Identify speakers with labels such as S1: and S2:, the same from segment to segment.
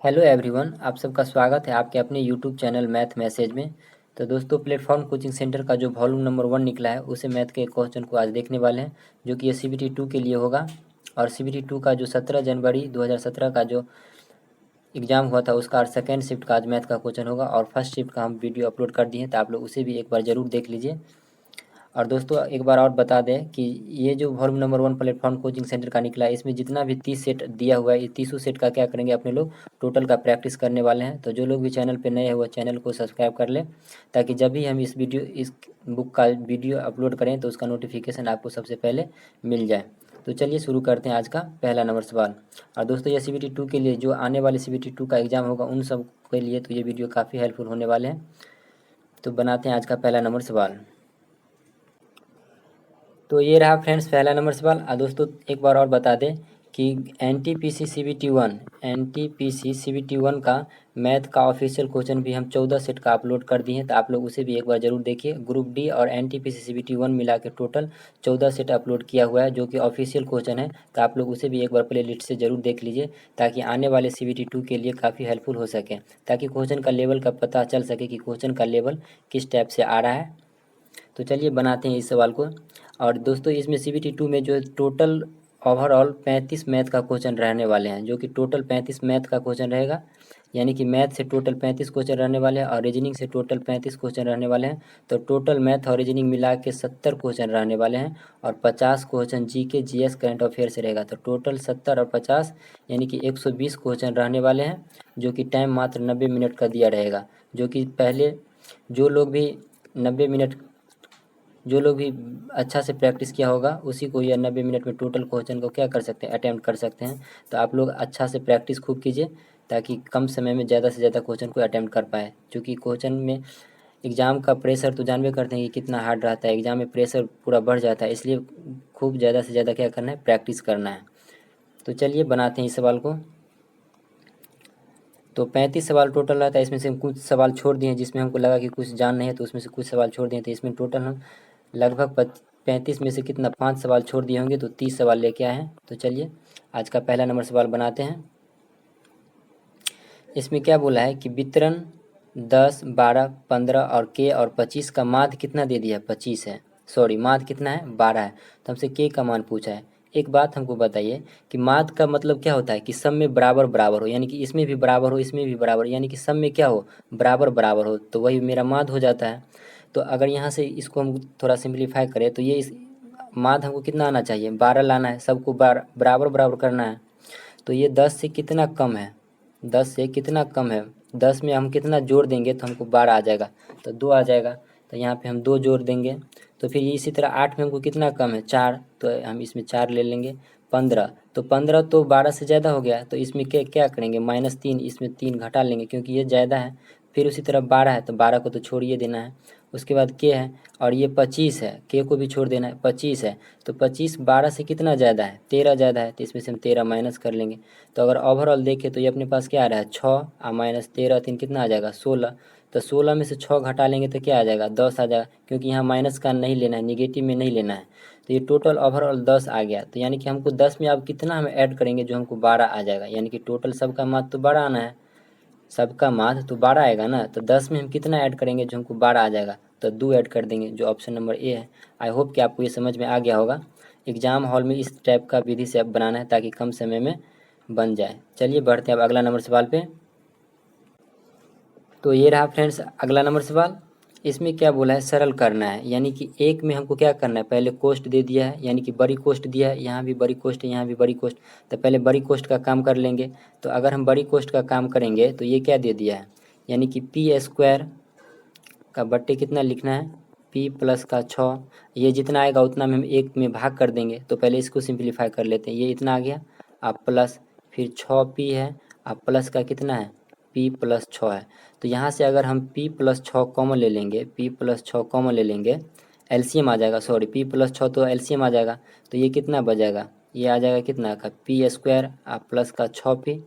S1: Hello everyone, आप सबका स्वागत है आपके अपने यूट्यूब चैनल मैथ मैसेज में। तो दोस्तों, प्लेटफॉर्म कोचिंग सेंटर का जो वॉल्यूम नंबर 1 निकला है उसे मैथ के क्वेश्चन को आज देखने वाले हैं, जो कि ये CBT 2 के लिए होगा। और CBT 2 का जो 17 जनवरी 2017 का जो एग्ज़ाम हुआ था उसका सेकेंड शिफ्ट का आज मैथ का क्वेश्चन होगा, और फर्स्ट शिफ्ट का हम वीडियो अपलोड कर दिए हैं, तो आप लोग उसे भी एक बार ज़रूर देख लीजिए। और दोस्तों, एक बार और बता दें कि ये जो volume number 1 platform coaching centre का निकला है, इसमें जितना भी 30 सेट दिया हुआ है, ये 30 सेट का क्या करेंगे अपने लोग टोटल का प्रैक्टिस करने वाले हैं। तो जो लोग भी चैनल पे नए हैं वो चैनल को सब्सक्राइब कर लें, ताकि जब भी हम इस बुक का वीडियो अपलोड करें तो उसका नोटिफिकेशन आपको सबसे पहले मिल जाए। तो चलिए शुरू करते हैं आज का पहला नंबर सवाल। और दोस्तों, ये CBT 2 के लिए जो आने वाले CBT 2 का एग्ज़ाम होगा उन सब के लिए तो ये वीडियो काफ़ी हेल्पफुल होने वाले हैं। तो बनाते हैं आज का पहला नंबर सवाल। तो ये रहा फ्रेंड्स पहला नंबर सवाल। दोस्तों, एक बार और बता दें कि NTPC CBT 1 का मैथ का ऑफिशियल क्वेश्चन भी हम 14 सेट का अपलोड कर दिए हैं, तो आप लोग उसे भी एक बार ज़रूर देखिए। ग्रुप डी और NTPC CBT 1 मिला के टोटल 14 सेट अपलोड किया हुआ है, जो कि ऑफिशियल क्वेश्चन है। तो आप लोग उसे भी एक बार प्ले लिस्ट से ज़रूर देख लीजिए, ताकि आने वाले CBT 2 के लिए काफ़ी हेल्पफुल हो सके, ताकि क्वेश्चन का लेवल का पता चल सके कि क्वेश्चन का लेवल किस टाइप से आ रहा है। तो चलिए बनाते हैं इस सवाल को। और दोस्तों, इसमें CBT 2 में जो टोटल ओवरऑल 35 मैथ का क्वेश्चन रहने वाले हैं, जो कि टोटल 35 मैथ का क्वेश्चन रहेगा। यानी कि मैथ से टोटल 35 क्वेश्चन रहने वाले हैं और रीजनिंग से टोटल 35 क्वेश्चन रहने वाले हैं। तो टोटल मैथ और रीजनिंग मिला के 70 क्वेश्चन रहने वाले हैं, और 50 question GK GS current affair से रहेगा। तो टोटल 70 और 50 यानी कि 120 क्वेश्चन रहने वाले हैं, जो कि टाइम मात्र 90 मिनट का दिया रहेगा। जो कि पहले जो लोग भी 90 मिनट जो लोग भी अच्छा से प्रैक्टिस किया होगा उसी को यह 90 मिनट में टोटल क्वेश्चन को क्या कर सकते हैं, अटेम्प्ट कर सकते हैं। तो आप लोग अच्छा से प्रैक्टिस खूब कीजिए, ताकि कम समय में ज़्यादा से ज़्यादा क्वेश्चन को अटेम्प्ट कर पाए। क्योंकि क्वेश्चन में एग्ज़ाम का प्रेशर तो जानबे करते हैं कि कितना हार्ड रहता है, एग्ज़ाम में प्रेशर पूरा बढ़ जाता है, इसलिए खूब ज़्यादा से ज़्यादा क्या करना है, प्रैक्टिस करना है। तो चलिए बनाते हैं इस सवाल को। तो 35 सवाल टोटल रहता है, इसमें से हम कुछ सवाल छोड़ दिए हैं जिसमें हमको लगा कि कुछ जान नहीं है, तो उसमें से कुछ सवाल छोड़ दिए। तो इसमें टोटल हम लगभग 35 में से कितना 5 सवाल छोड़ दिए होंगे, तो 30 सवाल लेके आए हैं। तो चलिए आज का पहला नंबर सवाल बनाते हैं। इसमें क्या बोला है कि वितरण 10, 12, 15 और K और 25 का माध्य कितना दे दिया है, 25 है। सॉरी, माध्य कितना है, 12 है। तो हमसे K का मान पूछा है। एक बात हमको बताइए कि माध्य का मतलब क्या होता है कि सब में बराबर बराबर हो, यानी कि इसमें भी बराबर हो, इसमें भी बराबर, यानी कि सब में क्या हो, बराबर बराबर हो, तो वही मेरा माध्य हो जाता है। तो अगर यहाँ से इसको हम थोड़ा सिंप्लीफाई करें तो ये इस माध्य हमको कितना आना चाहिए, 12 लाना है, सबको बराबर बराबर करना है। तो ये 10 से कितना कम है, 10 से कितना कम है, 10 में हम कितना जोड़ देंगे तो हमको 12 आ जाएगा, तो 2 आ जाएगा। तो यहाँ पे हम 2 जोड़ देंगे। तो फिर इसी तरह 8 में हमको कितना कम है, 4, तो हम इसमें 4 ले लेंगे। 15, तो 15 तो 12 से ज़्यादा हो गया, तो इसमें क्या क्या करेंगे, -3, इसमें 3 घटा लेंगे क्योंकि ये ज़्यादा है। फिर उसी तरह 12 है, तो 12 को तो छोड़िए देना है। उसके बाद K है, और ये 25 है, K को भी छोड़ देना है, 25 है। तो 25 12 से कितना ज़्यादा है, 13 ज़्यादा है, तो इसमें से हम 13 माइनस कर लेंगे। तो अगर ओवरऑल देखें तो ये अपने पास क्या आ रहा है, 6 और -13 3 कितना आ जाएगा, 16। तो 16 में से 6 घटा लेंगे तो क्या आ जाएगा, 10 आ जाएगा, क्योंकि यहाँ माइनस का नहीं लेना है, निगेटिव में नहीं लेना है। तो ये टोटल ओवरऑल 10 आ गया। तो यानी कि हमको 10 में अब कितना हम ऐड करेंगे जो हमको 12 आ जाएगा, यानी कि टोटल सबका माध्य तो 12 आना है, सबका माध्य तो 12 आएगा ना। तो 10 में हम कितना ऐड करेंगे जो हमको 12 आ जाएगा, तो 2 ऐड कर देंगे, जो ऑप्शन नंबर ए है। आई होप कि आपको ये समझ में आ गया होगा। एग्ज़ाम हॉल में इस टाइप का विधि से आप बनाना है ताकि कम समय में बन जाए। चलिए बढ़ते हैं अब अगला नंबर सवाल पे। तो ये रहा फ्रेंड्स अगला नंबर सवाल। इसमें क्या बोला है, सरल करना है, यानी कि एक में हमको क्या करना है, पहले कोष्ट दे दिया है, यानी कि बड़ी कोष्ट दिया है, यहाँ भी बड़ी कोष्ट है, यहाँ भी बड़ी कोष्ट। तो पहले बड़ी कोष्ट का काम कर लेंगे। तो अगर हम बड़ी कोष्ट का काम करेंगे तो ये क्या दे दिया है, यानी कि P² का बट्टे कितना लिखना है, P प्लस का 6। ये जितना आएगा उतना में हम एक में भाग कर देंगे। तो पहले इसको सिंप्लीफाई कर लेते हैं। ये इतना आ गया, आप प्लस फिर 6P है, आप प्लस का कितना है, P प्लस 6 है। तो यहाँ से अगर हम P प्लस 6 कॉमन ले लेंगे, P प्लस 6 कॉमन ले लेंगे, एलसीएम आ जाएगा, सॉरी P प्लस 6 तो एलसीएम आ जाएगा। तो ये कितना बचेगा, ये आ जाएगा कितना का, P² आप प्लस का 6P।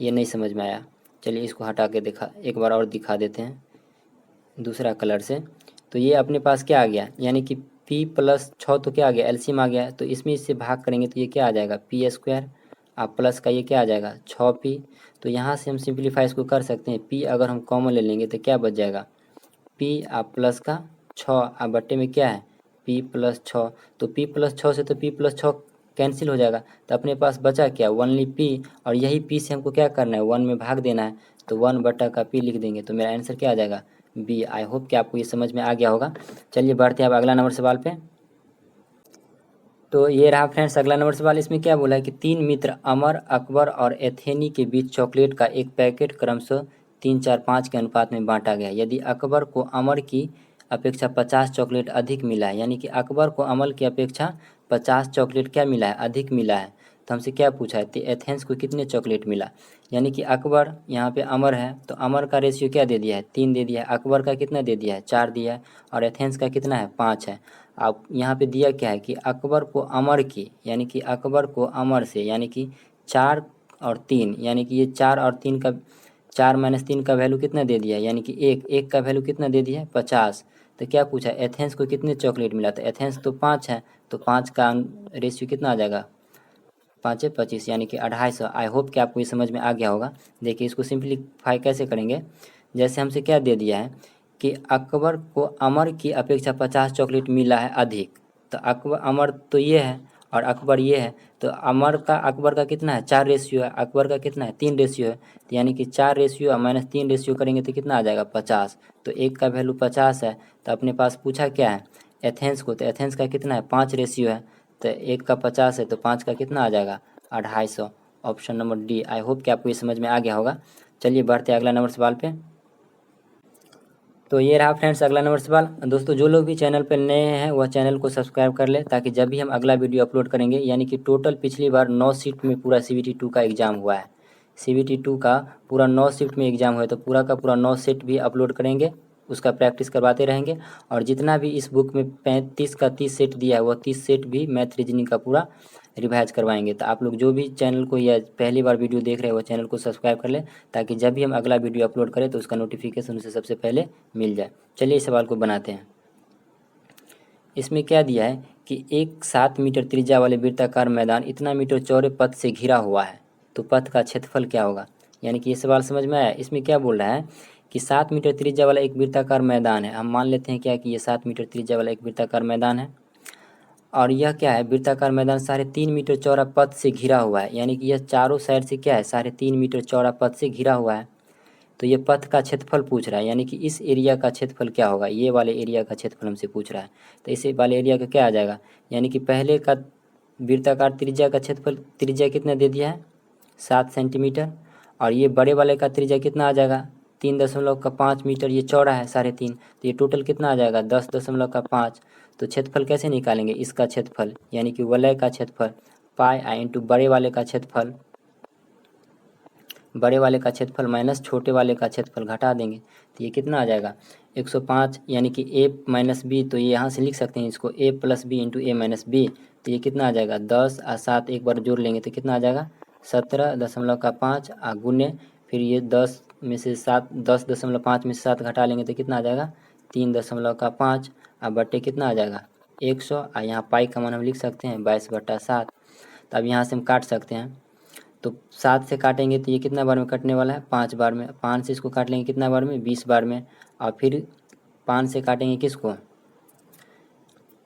S1: ये नहीं समझ में आया, चलिए इसको हटा के दिखा, एक बार और दिखा देते हैं दूसरा कलर से। तो ये अपने पास क्या आ गया, यानी कि P प्लस 6 तो क्या आ गया, एलसीएम आ गया। तो इसमें इससे भाग करेंगे तो ये क्या आ जाएगा, P² आप प्लस का ये क्या आ जाएगा 6p। तो यहाँ से हम सिंप्लीफाई इसको कर सकते हैं, p अगर हम कॉमन ले लेंगे तो क्या बच जाएगा p आप प्लस का 6 आप बट्टे में क्या है p प्लस 6। तो p प्लस 6 से तो p प्लस 6 कैंसिल हो जाएगा, तो अपने पास बचा क्या ओनली p, और यही p से हमको क्या करना है 1 में भाग देना है, तो 1 बटा का p लिख देंगे, तो मेरा आंसर क्या आ जाएगा b। आई होप कि आपको ये समझ में आ गया होगा। चलिए बढ़ते हैं अब अगला नंबर सवाल पे। तो ये रहा फ्रेंड्स अगला नंबर सवाल। इसमें क्या बोला है कि 3 मित्र अमर, अकबर और एथेनी के बीच चॉकलेट का एक पैकेट क्रमशः 3, 4, 5 के अनुपात में बांटा गया। यदि अकबर को अमर की अपेक्षा 50 चॉकलेट अधिक मिला है, यानी कि अकबर को अमर की अपेक्षा 50 चॉकलेट क्या मिला है अधिक मिला है, तो हमसे क्या पूछा है तो एथेंस को कितने चॉकलेट मिला। यानी कि अकबर यहाँ पे अमर है, तो अमर का रेशियो क्या दे दिया है 3 दे दिया है, अकबर का कितना दे दिया है 4 दिया है, और एथेंस का कितना है 5 है। अब यहाँ पे दिया क्या है कि अकबर को अमर की, यानी कि अकबर को अमर से, यानी कि 4 और 3, यानी कि ये 4 और 3 का 4 माइनस 3 का वैल्यू कितना दे दिया है, यानी कि एक का वैल्यू कितना दे दिया है 50। तो क्या पूछा एथेंस को कितने चॉकलेट मिला, तो एथेंस तो 5 है, तो 5 का रेशियो कितना आ जाएगा 5 25, यानी कि 250। आई होप कि आपको ये समझ में आ गया होगा। देखिए इसको सिंप्लीफाई कैसे करेंगे, जैसे हमसे क्या दे दिया है कि अकबर को अमर की अपेक्षा 50 चॉकलेट मिला है अधिक, तो अकबर अमर तो ये है और अकबर ये है, तो अमर का अकबर का कितना है 4 रेशियो है, अकबर का कितना है 3 रेशियो है, तो यानी कि 4 रेशियो और माइनस 3 रेशियो करेंगे तो कितना आ जाएगा 50। तो एक का वैल्यू 50 है, तो अपने पास पूछा क्या है एथेंस को, तो एथेंस का कितना है 5 रेशियो है, तो एक का 50 है तो 5 का कितना आ जाएगा 250। Option number D. आई होप कि आपको ये समझ में आ गया होगा। चलिए बढ़ते हैं अगला नंबर सवाल पे। तो ये रहा फ्रेंड्स अगला नंबर सवाल। दोस्तों जो लोग भी चैनल पर नए हैं वह चैनल को सब्सक्राइब कर ले, ताकि जब भी हम अगला वीडियो अपलोड करेंगे, यानी कि टोटल पिछली बार 9 शिफ्ट में पूरा CBT 2 का एग्ज़ाम हुआ है, CBT 2 का पूरा 9 शिफ्ट में एग्ज़ाम हुआ है, तो पूरा का पूरा 9 सेट भी अपलोड करेंगे, उसका प्रैक्टिस करवाते रहेंगे। और जितना भी इस बुक में 35 का 30 सेट दिया है, वह 30 सेट भी मैथ रीजनिंग का पूरा रिवाइज करवाएंगे। तो आप लोग जो भी चैनल को या पहली बार वीडियो देख रहे हैं वो चैनल को सब्सक्राइब कर ले, ताकि जब भी हम अगला वीडियो अपलोड करें तो उसका नोटिफिकेशन उसे सबसे पहले मिल जाए। चलिए इस सवाल को बनाते हैं। इसमें क्या दिया है कि एक 7 मीटर त्रिज्या वाले वृत्ताकार मैदान इतना मीटर चौड़े पथ से घिरा हुआ है, तो पथ का क्षेत्रफल क्या होगा। यानी कि ये सवाल समझ में आया। इसमें क्या बोल रहा है कि 7 मीटर त्रिज्या वाला एक वृत्ताकार मैदान है, हम मान लेते हैं क्या कि ये 7 मीटर त्रिज्या वाला एक वृत्ताकार मैदान है, और यह क्या है वृत्ताकार मैदान 3.5 मीटर चौड़ा पथ से घिरा हुआ है, यानी कि यह चारों साइड से क्या है 3.5 मीटर चौड़ा पथ से घिरा हुआ है। तो ये पथ का क्षेत्रफल पूछ रहा है, यानी कि इस एरिया का क्षेत्रफल क्या होगा, ये वाले एरिया का क्षेत्रफल हमसे पूछ रहा है। तो इस वाले एरिया का क्या आ जाएगा, यानी कि पहले का वृत्ताकार त्रिज्या का क्षेत्रफल त्रिज्या कितना दे दिया है 7 सेंटीमीटर, और ये बड़े वाले का त्रिज्या कितना आ जाएगा 3.5 मीटर, ये चौड़ा है 3.5, तो ये टोटल कितना आ जाएगा 10.5। तो क्षेत्रफल कैसे निकालेंगे इसका क्षेत्रफल, यानी कि वलय का क्षेत्रफल पाई आई इंटू बड़े वाले का क्षेत्रफल, बड़े वाले का क्षेत्रफल माइनस छोटे वाले का क्षेत्रफल घटा देंगे, तो ये कितना आ जाएगा 105, यानी कि a माइनस बी, तो ये यहाँ से लिख सकते हैं इसको a plus B into A minus B, तो ये कितना आ जाएगा 10 और 7 एक बार जोड़ लेंगे तो कितना आ जाएगा 17.5 गुने, फिर ये 10 में से 7 10.5 में से 7 घटा लेंगे तो कितना आ जाएगा 3.5 और बट्टे कितना आ जाएगा 100, और यहाँ पाई का मान हम लिख सकते हैं 22/7। तो अब यहाँ से हम काट सकते हैं, तो 7 से काटेंगे तो ये कितना बार में कटने वाला है 5 बार में, 5 से इसको काट लेंगे कितना बार में 20 बार में, और फिर 5 से काटेंगे किसको,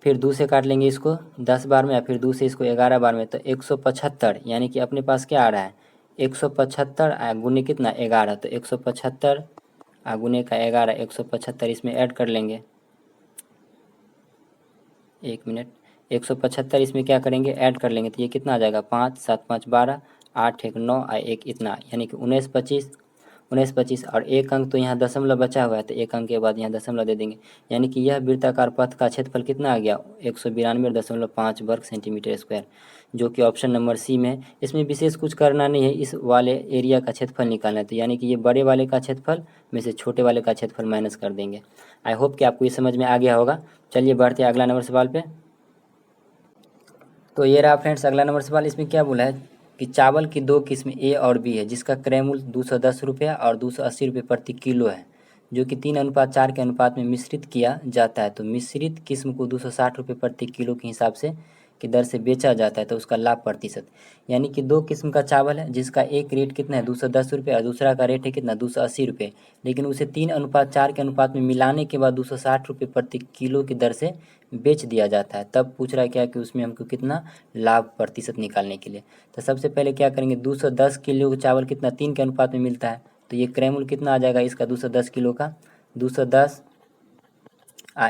S1: फिर 2 से काट लेंगे इसको 10 बार में, या फिर 2 से इसको 11 बार में, तो 175, यानी कि अपने पास क्या आ रहा है 175 गुने कितना 11, तो 175 गुने का 11 175 इसमें ऐड कर लेंगे, 1 मिनट 175 इसमें क्या करेंगे ऐड कर लेंगे, तो ये कितना आ जाएगा 5 7 5 12 8 1 9 और 1 इतना, यानी कि 19 25 और एक अंक तो यहाँ दशमलव बचा हुआ है, तो एक अंक के बाद यहाँ दशमलव दे देंगे, यानी कि यह वृत्ताकार पथ का क्षेत्रफल कितना आ गया 192.5 वर्ग सेंटीमीटर स्क्वायर, जो कि ऑप्शन नंबर सी में है। इसमें विशेष कुछ करना नहीं है, इस वाले एरिया का क्षेत्रफल निकालना है, तो यानी कि ये बड़े वाले का क्षेत्रफल में से छोटे वाले का क्षेत्रफल माइनस कर देंगे। आई होप कि आपको ये समझ में आ गया होगा। चलिए बढ़ते हैं अगला नंबर सवाल पे। तो ये रहा फ्रेंड्स अगला नंबर सवाल। इसमें क्या बोला है कि चावल की 2 किस्म ए और बी है, जिसका क्रय मूल्य 210 रुपये और 280 रुपये प्रति किलो है, जो कि 3:4 के अनुपात में मिश्रित किया जाता है। तो मिश्रित किस्म को 260 रुपये प्रति किलो के हिसाब से की दर से बेचा जाता है तो उसका लाभ प्रतिशत। यानी कि दो किस्म का चावल है जिसका एक रेट कितना है 210 रुपये और दूसरा का रेट है कितना 280 रुपये, लेकिन उसे 3:4 के अनुपात में मिलाने के बाद 260 रुपये प्रति किलो की दर से बेच दिया जाता है। तब पूछ रहा है क्या कि उसमें हमको कितना लाभ प्रतिशत निकालने के लिए। तो सबसे पहले क्या करेंगे, 210 किलो चावल कितना 3 के अनुपात में मिलता है, तो ये क्रय कितना आ जाएगा इसका 210 किलो का, 210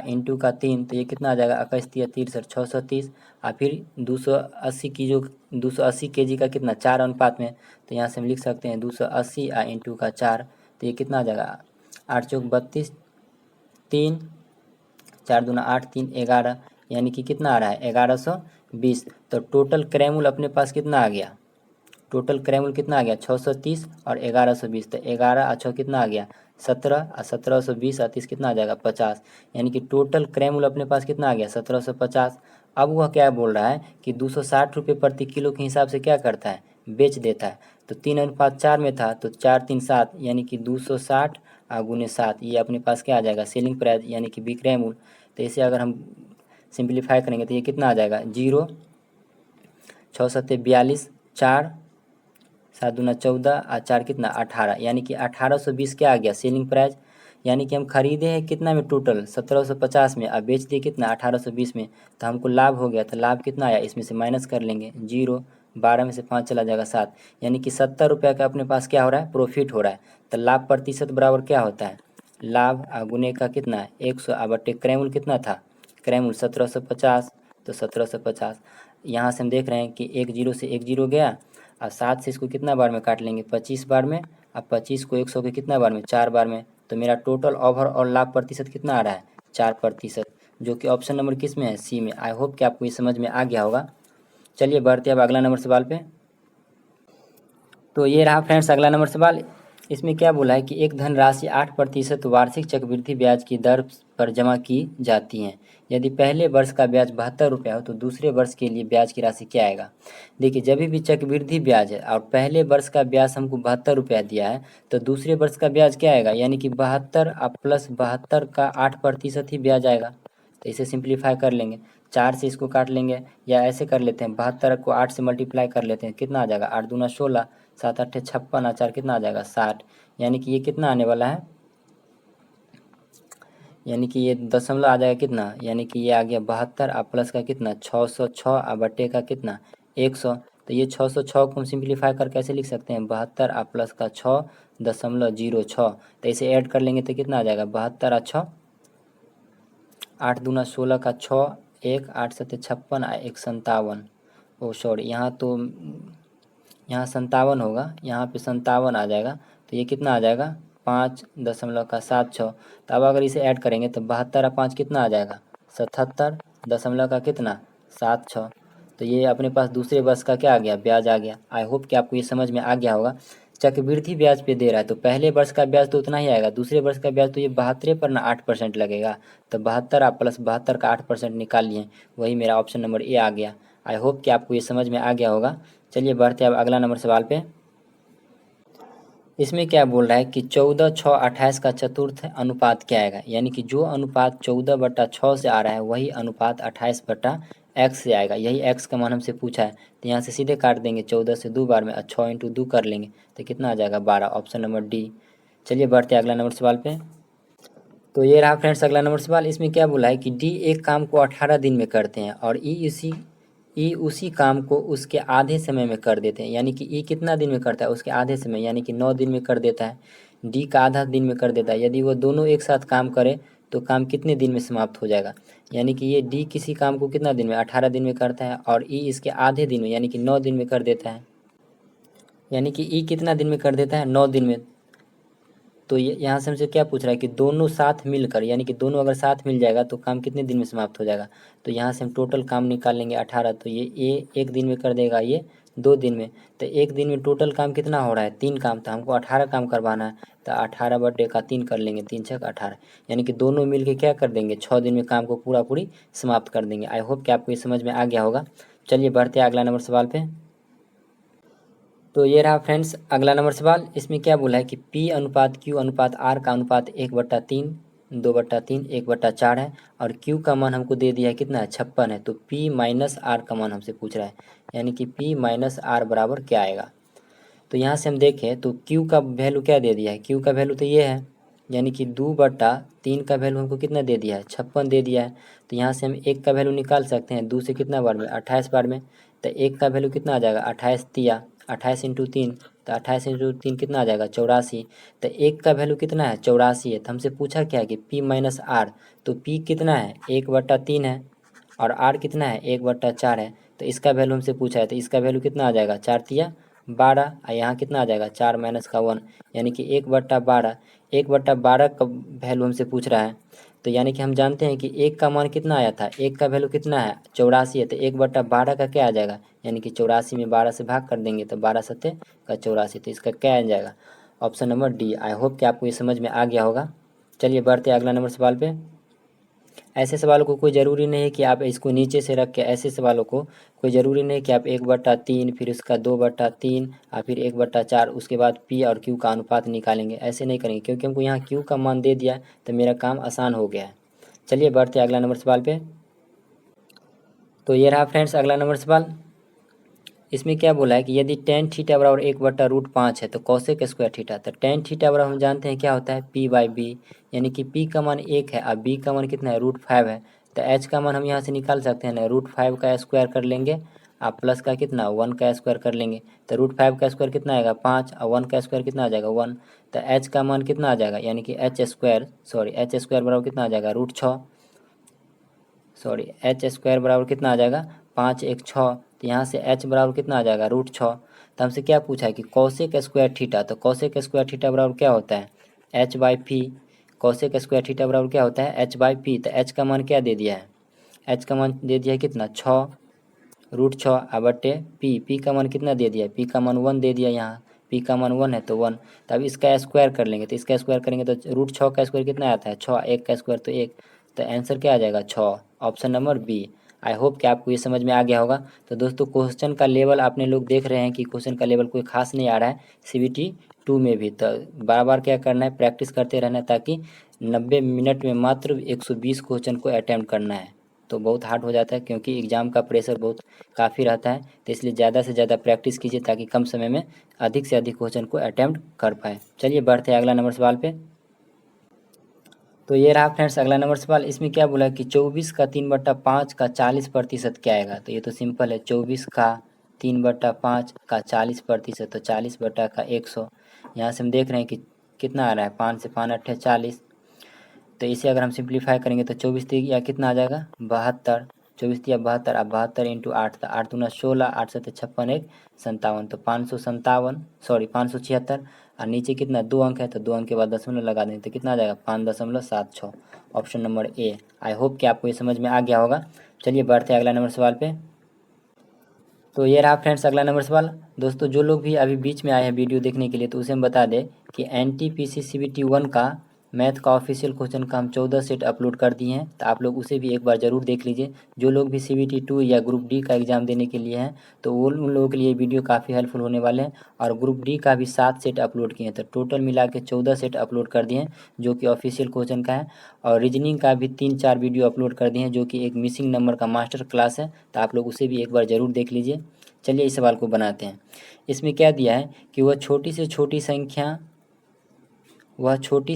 S1: इंटू का 3, तो ये कितना आ जाएगा 21×3 = 630। फिर 280 की जो 280 केजी का कितना 4 अनुपात में, तो यहाँ से हम लिख सकते हैं 280 इंटू का 4, तो ये कितना आ जाएगा 8 चौक 32, 3 4 दूना 8 3 11, यानी कि कितना आ रहा है 1120। तो टोटल क्रय अपने पास कितना आ गया, टोटल क्रय कितना आ गया 630 और 1120, तो 11 और 6 कितना आ गया 17 और 1720 और 30 कितना आ जाएगा 50, यानी कि टोटल क्रय अपने पास कितना आ गया 1750। अब वह क्या बोल रहा है कि 260 रुपये प्रति किलो के हिसाब से क्या करता है बेच देता है। तो 3:4 में था तो 4 3 7, यानी कि 260 गुने 7, ये अपने पास क्या आ जाएगा सेलिंग प्राइस यानी कि विक्रय मूल्य। तो इसे अगर हम सिंप्लीफाई करेंगे तो ये कितना आ जाएगा 0 6 7 42, 4 7 दूना 14 और 4 कितना 18, यानी कि 1820 क्या आ गया सेलिंग प्राइस। यानी कि हम खरीदे हैं कितना में टोटल 1750 में, अब बेच दिए कितना 1820 में, तो हमको लाभ हो गया। तो लाभ कितना आया इसमें से माइनस कर लेंगे 0, 12 में से 5 चला जाएगा 7, यानी कि 70 रुपये का अपने पास क्या हो रहा है प्रॉफिट हो रहा है। तो लाभ प्रतिशत बराबर क्या होता है, लाभ गुने का कितना है 100 बटे क्रय मूल्य कितना था, क्रय मूल्य 1750, तो 1750। यहाँ से हम देख रहे हैं कि 1 0 से 1 0 गया, और 7 से इसको कितना बार में काट लेंगे 25 बार में, अब 25 को 100 के कितना बार में 4 बार में, तो मेरा टोटल ओवर और लाभ प्रतिशत कितना आ रहा है 4%, जो कि ऑप्शन नंबर किस में है सी में। आई होप कि आपको ये समझ में आ गया होगा। चलिए बढ़ते अब अगला नंबर सवाल पे। तो ये रहा फ्रेंड्स अगला नंबर सवाल। इसमें क्या बोला है कि एक धनराशि 8% वार्षिक चक्रवृद्धि ब्याज की दर पर जमा की जाती है। यदि पहले वर्ष का ब्याज 72 रुपया हो तो दूसरे वर्ष के लिए ब्याज की राशि क्या आएगा। देखिए जब भी चक्रवृद्धि ब्याज है और पहले वर्ष का ब्याज हमको 72 रुपया दिया है, तो दूसरे वर्ष का ब्याज क्या आएगा, यानी कि 72 प्लस 72 का 8% ही ब्याज आएगा। तो इसे सिंप्लीफाई कर लेंगे, 4 से इसको काट लेंगे, या ऐसे कर लेते हैं 72 को 8 से मल्टीप्लाई कर लेते हैं, कितना आ जाएगा 8 दूना 16, 7 8 56 और 4 कितना आ जाएगा 60, यानी कि ये कितना आने वाला है, यानी कि ये दशमलव आ जाएगा कितना, यानी कि ये आ गया 72 और प्लस का कितना 606 और बटे का कितना 100। तो ये 606 को हम सिंप्लीफाई कर कैसे लिख सकते हैं 72 और प्लस का 6.06, तो इसे ऐड कर लेंगे तो कितना आ जाएगा 72 और 6, 8 दूना 16 का 6, 1 8 7 56 और 1 57, ओ सॉरी यहाँ तो यहाँ 57 होगा, यहाँ पे 57 आ जाएगा, तो ये कितना आ जाएगा 5.76। तो अब अगर इसे ऐड करेंगे तो 72 और 5 कितना आ जाएगा 77 दशमलव का कितना 76। तो ये अपने पास दूसरे वर्ष का क्या आ गया ब्याज आ गया। आई होप कि आपको ये समझ में आ गया होगा। चक्रवृद्धि ब्याज पे दे रहा है तो पहले वर्ष का ब्याज तो उतना ही आएगा, दूसरे वर्ष का ब्याज तो ये 72 पर ना 8% लगेगा, तो 72 आप प्लस 72 का 8% निकाल लिए, वही मेरा ऑप्शन नंबर ए आ गया। आई होप कि आपको ये समझ में आ गया होगा। चलिए बढ़ते हैं अब अगला नंबर सवाल पे। इसमें क्या बोल रहा है कि 14:6:28 का चतुर्थ अनुपात क्या आएगा, यानी कि जो अनुपात 14/6 से आ रहा है वही अनुपात 28/x से आएगा। यही x का मान हमसे पूछा है, तो यहाँ से सीधे काट देंगे 14 से 2 बार में और 6 × 2 कर लेंगे तो कितना आ जाएगा 12, ऑप्शन नंबर डी। चलिए बढ़ते हैं अगला नंबर सवाल पे। तो ये रहा फ्रेंड्स अगला नंबर सवाल। इसमें क्या बोला है कि डी एक काम को 18 दिन में करते हैं और ई उसी काम को उसके आधे समय में कर देते हैं, यानी कि ई कितना दिन में करता है उसके आधे समय, यानी कि 9 दिन में कर देता है, डी का आधा दिन में कर देता है। यदि वो दोनों एक साथ काम करे तो काम कितने दिन में समाप्त हो जाएगा, यानी कि ये डी किसी काम को कितना दिन में 18 दिन में करता है और ई इसके आधे दिन में यानी कि 9 दिन में कर देता है, यानी कि ई कितना दिन में कर देता है 9 दिन में। तो ये यहाँ से हमसे क्या पूछ रहा है कि दोनों साथ मिलकर, यानी कि दोनों अगर साथ मिल जाएगा तो काम कितने दिन में समाप्त हो जाएगा। तो यहाँ से हम टोटल काम निकाल लेंगे 18, तो ये 1 दिन में कर देगा, ये 2 दिन में, तो 1 दिन में टोटल काम कितना हो रहा है 3 काम, तो हमको 18 काम करवाना है, तो 18 बटे का 3 कर लेंगे, 3 6 18, यानी कि दोनों मिल के क्या कर देंगे 6 दिन में काम को पूरा पूरी समाप्त कर देंगे। आई होप कि आपको ये समझ में आ गया होगा। चलिए बढ़ते हैं अगला नंबर सवाल पे। तो ये रहा फ्रेंड्स अगला नंबर सवाल। इसमें क्या बोला है कि P अनुपात Q अनुपात R का अनुपात 1/3 2/3 1/4 है और Q का मान हमको दे दिया है कितना है 56 है। तो P माइनस R का मान हमसे पूछ रहा है, यानी कि P माइनस R बराबर क्या आएगा। तो यहाँ से हम देखें तो Q का वैल्यू क्या दे दिया है, Q का वैल्यू तो ये है, यानी कि 2/3 का वैल्यू हमको कितना दे दिया है 56 दे दिया है। तो यहाँ से हम 1 का वैल्यू निकाल सकते हैं, 2 से कितना बार में 28 बार में। तो 1 का वैल्यू कितना आ जाएगा 28 तिया 28 इंटू 3, तो 28 इंटू 3 कितना आ जाएगा 84। तो 1 का वैल्यू कितना है 84 है। तो हमसे पूछा क्या है कि P माइनस R, तो P कितना है 1/3 है और R कितना है 1/4 है। तो इसका वैल्यू हमसे पूछा है, तो इसका वैल्यू कितना आ जाएगा 4 तिया 12 और यहाँ कितना आ जाएगा 4 माइनस का 1, यानी कि 1/12। 1/12 का वैल्यू हमसे पूछ रहा है। तो यानी कि हम जानते हैं कि 1 का मान कितना आया था, 1 का वैल्यू कितना है 84 है। तो 1/12 का क्या आ जाएगा, यानी कि 84 में 12 से भाग कर देंगे तो 12 सत्ते का 84। तो इसका क्या आ जाएगा ऑप्शन नंबर डी। आई होप कि आपको ये समझ में आ गया होगा। चलिए बढ़ते हैं अगला नंबर सवाल पे। ऐसे सवालों को कोई ज़रूरी नहीं है कि आप इसको नीचे से रख के, ऐसे सवालों को कोई ज़रूरी नहीं कि आप 1/3 फिर उसका 2/3 और फिर 1/4 उसके बाद P और Q का अनुपात निकालेंगे, ऐसे नहीं करेंगे क्योंकि हमको यहाँ Q का मान दे दिया तो मेरा काम आसान हो गया है। चलिए बढ़ते हैं अगला नंबर सवाल पे। तो ये रहा फ्रेंड्स अगला नंबर सवाल। इसमें क्या बोला है कि यदि tan थीटा बराबर 1/√5 है तो कॉसेक स्क्वायर थीटा। तो tan थीटा बराबर हम जानते हैं क्या होता है P/B, यानी कि P का मान 1 है और B का मान कितना है √5 है। तो H का मान हम यहाँ से निकाल सकते हैं ना, √5 का स्क्वायर कर लेंगे आप प्लस का कितना 1 का स्क्वायर कर लेंगे। तो √5 का स्क्वायर कितना आएगा 5 और 1 का स्क्वायर कितना आ जाएगा 1। तो H का मान कितना आ जाएगा, यानी कि H स्क्वायर बराबर कितना आ जाएगा √6, H स्क्वायर बराबर कितना आ जाएगा 5 1 6। तो यहाँ से H बराबर कितना आ जाएगा √6। तो हमसे क्या पूछा है कि कॉसेक स्क्वायर थीटा। तो कॉसेक स्क्वायर थीटा बराबर क्या होता है H/P। कॉसेक स्क्वायर थीटा बराबर क्या होता है H/P। तो H का मान क्या दे दिया है, H का मान दे दिया है कितना 6 √6 बटे P का मान कितना दे दिया है, P का मान 1 दे दिया, यहाँ P का मान 1 है तो 1। तब इसका स्क्वायर कर लेंगे, तो इसका स्क्वायर करेंगे तो √6 का स्क्वायर कितना आता है 6, 1 का स्क्वायर तो 1। तो आंसर क्या आ जाएगा 6, option number B. I hope कि आपको ये समझ में आ गया होगा। तो दोस्तों क्वेश्चन का लेवल आपने लोग देख रहे हैं कि क्वेश्चन का लेवल कोई खास नहीं आ रहा है CBT 2 में भी। तो बार बार क्या करना है प्रैक्टिस करते रहना है, ताकि 90 मिनट में मात्र 120 क्वेश्चन को अटैम्प्ट करना है। तो बहुत हार्ड हो जाता है क्योंकि एग्ज़ाम का प्रेशर बहुत काफ़ी रहता है। तो इसलिए ज़्यादा से ज़्यादा प्रैक्टिस कीजिए ताकि कम समय में अधिक से अधिक क्वेश्चन को अटैम्प्ट कर पाए। चलिए बढ़ते हैं अगला नंबर सवाल पे। तो ये रहा फ्रेंड्स अगला नंबर सवाल। इसमें क्या बोला कि 24 का 3/5 का 40% क्या आएगा। तो ये तो सिंपल है, 24 का 3/5 का 40%, तो 40/100। यहाँ से हम देख रहे हैं कि कितना आ रहा है 5 से 5 8 40। तो इसे अगर हम सिंप्लीफाई करेंगे तो 24 या कितना आ जाएगा 72, 24 या 72, अब 72 इंटू 8, तो 8 दूना 16, 8 सत्ते 56, 1 57, तो 576। और नीचे कितना 2 अंक है तो 2 अंक के बाद दशमलव लगा देंगे तो कितना आ जाएगा 5.76, option number A. I hope कि आपको ये समझ में आ गया होगा। चलिए बढ़ते हैं अगला नंबर सवाल पे। तो ये रहा फ्रेंड्स अगला नंबर सवाल। दोस्तों जो लोग भी अभी बीच में आए हैं वीडियो देखने के लिए, तो उसे हम बता दें कि NTPC CBT 1 का मैथ का ऑफिशियल क्वेश्चन का हम 14 सेट अपलोड कर दिए हैं, तो आप लोग उसे भी एक बार ज़रूर देख लीजिए। जो लोग भी CBT 2 या ग्रुप डी का एग्ज़ाम देने के लिए हैं तो वो उन लोगों के लिए वीडियो काफ़ी हेल्पफुल होने वाले हैं। और ग्रुप डी का भी 7 सेट अपलोड किए हैं, तो टोटल मिला के 14 सेट अपलोड कर दिए हैं जो कि ऑफिशियल क्वेश्चन का है। और रीजनिंग का भी 3-4 वीडियो अपलोड कर दिए हैं जो कि एक मिसिंग नंबर का मास्टर क्लास है, तो आप लोग उसे भी एक बार ज़रूर देख लीजिए। चलिए इस सवाल को बनाते हैं। इसमें क्या दिया है कि वह छोटी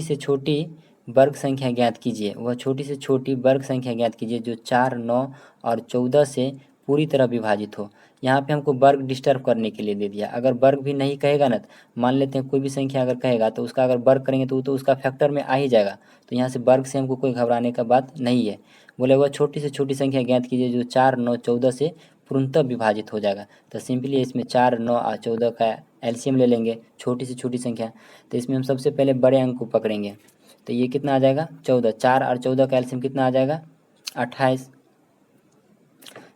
S1: से छोटी वर्ग संख्या ज्ञात कीजिए। वह छोटी से छोटी वर्ग संख्या ज्ञात कीजिए जो 4, 9 और 14 से पूरी तरह विभाजित हो। यहाँ पे हमको वर्ग डिस्टर्ब करने के लिए दे दिया। अगर वर्ग भी नहीं कहेगा ना, तो मान लेते हैं कोई भी संख्या अगर कहेगा तो उसका अगर वर्ग करेंगे तो वो तो उसका फैक्टर में आ ही जाएगा। तो यहाँ से वर्ग से हमको कोई घबराने का बात नहीं है। बोले वह छोटी से छोटी संख्या ज्ञात कीजिए जो 4, 9, 14 से पूर्णतः विभाजित हो जाएगा। तो सिंपली इसमें 4, 9 और 14 का एलसीएम ले लेंगे, छोटी से छोटी संख्या। तो इसमें हम सबसे पहले बड़े अंक को पकड़ेंगे, तो ये कितना आ जाएगा 14। 4 और 14 का एलसीएम कितना आ जाएगा 28।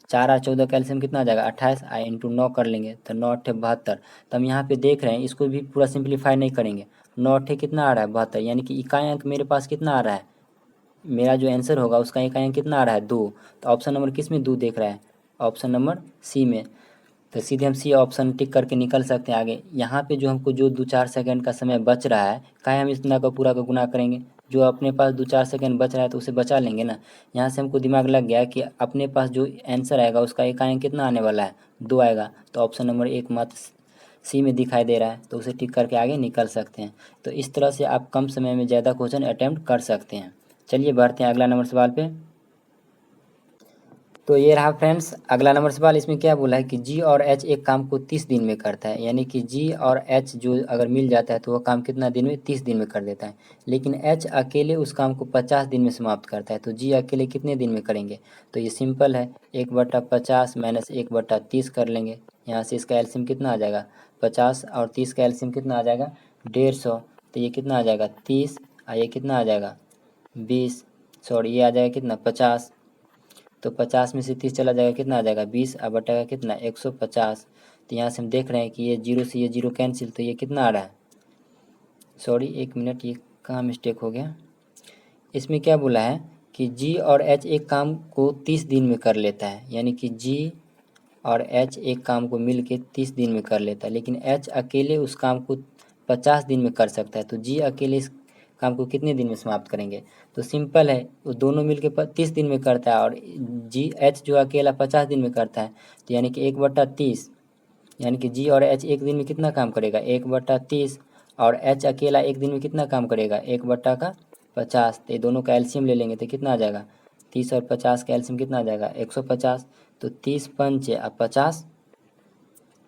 S1: 4 और 14 का एलसीएम कितना आ जाएगा 28 इंटू 9 कर लेंगे तो 9 8 72। तो हम यहाँ पे देख रहे हैं, इसको भी पूरा सिंप्लीफाई नहीं करेंगे। 9 8 कितना आ रहा है 72, यानी कि इकाई अंक मेरे पास कितना आ रहा है, मेरा जो आंसर होगा उसका इकाई अंक कितना आ रहा है 2। तो ऑप्शन नंबर किस में 2 देख रहा है, ऑप्शन नंबर सी में। तो सीधे हम सी ऑप्शन टिक करके निकल सकते हैं आगे। यहाँ पे जो हमको जो 2-4 सेकंड का समय बच रहा है, काहे हम इतना का पूरा का गुना करेंगे, जो अपने पास 2-4 सेकंड बच रहा है तो उसे बचा लेंगे ना। यहाँ से हमको दिमाग लग गया कि अपने पास जो आंसर आएगा उसका एकांक कितना आने वाला है, 2 आएगा। तो ऑप्शन नंबर 1 मात्र सी में दिखाई दे रहा है, तो उसे टिक करके आगे निकल सकते हैं। तो इस तरह से आप कम समय में ज़्यादा क्वेश्चन अटैम्प्ट कर सकते हैं। चलिए बढ़ते हैं अगला नंबर सवाल पे। तो ये रहा फ्रेंड्स अगला नंबर सवाल। इसमें क्या बोला है कि जी और एच एक काम को 30 दिन में करता है, यानी कि जी और एच जो अगर मिल जाता है तो वह काम कितना दिन में, 30 दिन में कर देता है। लेकिन एच अकेले उस काम को 50 दिन में समाप्त करता है, तो जी अकेले कितने दिन में करेंगे। तो ये सिंपल है, 1/50 माइनस 1/30 कर लेंगे। यहाँ से इसका एलसीएम कितना आ जाएगा, 50 और 30 का एलसीएम कितना आ जाएगा, 150। तो ये कितना आ जाएगा 30 और ये कितना आ जाएगा 20, सॉरी ये आ जाएगा कितना 50। तो 50 में से 30 चला जाएगा कितना आ जाएगा 20 और बटेगा कितना 150। तो यहाँ से हम देख रहे हैं कि ये जीरो से ये जीरो कैंसिल, तो ये कितना आ रहा है, सॉरी 1 मिनट, ये कहाँ मिस्टेक हो गया। इसमें क्या बोला है कि जी और एच एक काम को 30 दिन में कर लेता है, यानी कि जी और एच एक काम को मिल के 30 दिन में कर लेता है, लेकिन एच अकेले उस काम को 50 दिन में कर सकता है। तो जी अकेले इस काम को कितने दिन में समाप्त करेंगे। तो सिंपल है, वो दोनों मिल के 30 दिन में करता है और जी एच जो अकेला 50 दिन में करता है। तो यानी कि 1/30, यानी कि जी और एच एक दिन में कितना काम करेगा 1/30, और एच अकेला एक दिन में कितना काम करेगा 1/50। तो ये दोनों का एलसीएम ले लेंगे तो कितना आ जाएगा, 30 और 50 का एलसीएम कितना आ जाएगा 150। तो 30 पंचे और 50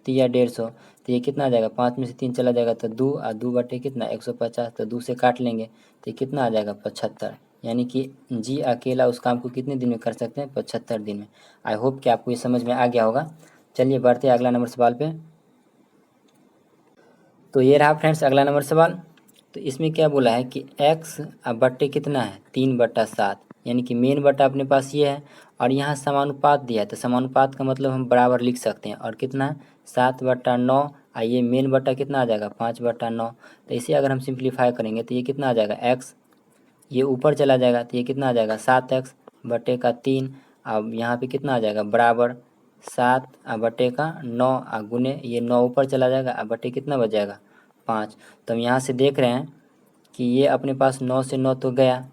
S1: तिया 150, तो ये कितना आ जाएगा, 5 में से 3 चला जाएगा तो 2 और 2 बटे कितना 150, तो 2 से काट लेंगे तो ये कितना आ जाएगा 75। यानी कि जी अकेला उस काम को कितने दिन में कर सकते हैं, 75 दिन में। आई होप कि आपको ये समझ में आ गया होगा। चलिए बढ़ते हैं अगला नंबर सवाल पे। तो ये रहा फ्रेंड्स अगला नंबर सवाल। तो इसमें क्या बोला है कि x बट्टे कितना है 3/7, यानी कि मेन बट्टा अपने पास ये है और यहाँ समानुपात दिया है, तो समानुपात का मतलब हम बराबर लिख सकते हैं। और कितना है 7/9, और ये मेन बट्टा कितना आ जाएगा 5/9। तो इसे अगर हम सिंप्लीफाई करेंगे तो ये कितना आ जाएगा x, ये ऊपर चला जाएगा तो ये कितना आ जाएगा 7x बटे का 3। अब यहाँ पे कितना आ जाएगा बराबर 7 बटे का 9 गुने ये 9 ऊपर चला जाएगा अब बटे कितना बच जाएगा 5। तो हम यहाँ से देख रहे हैं कि ये अपने पास 9 से 9 तो गया,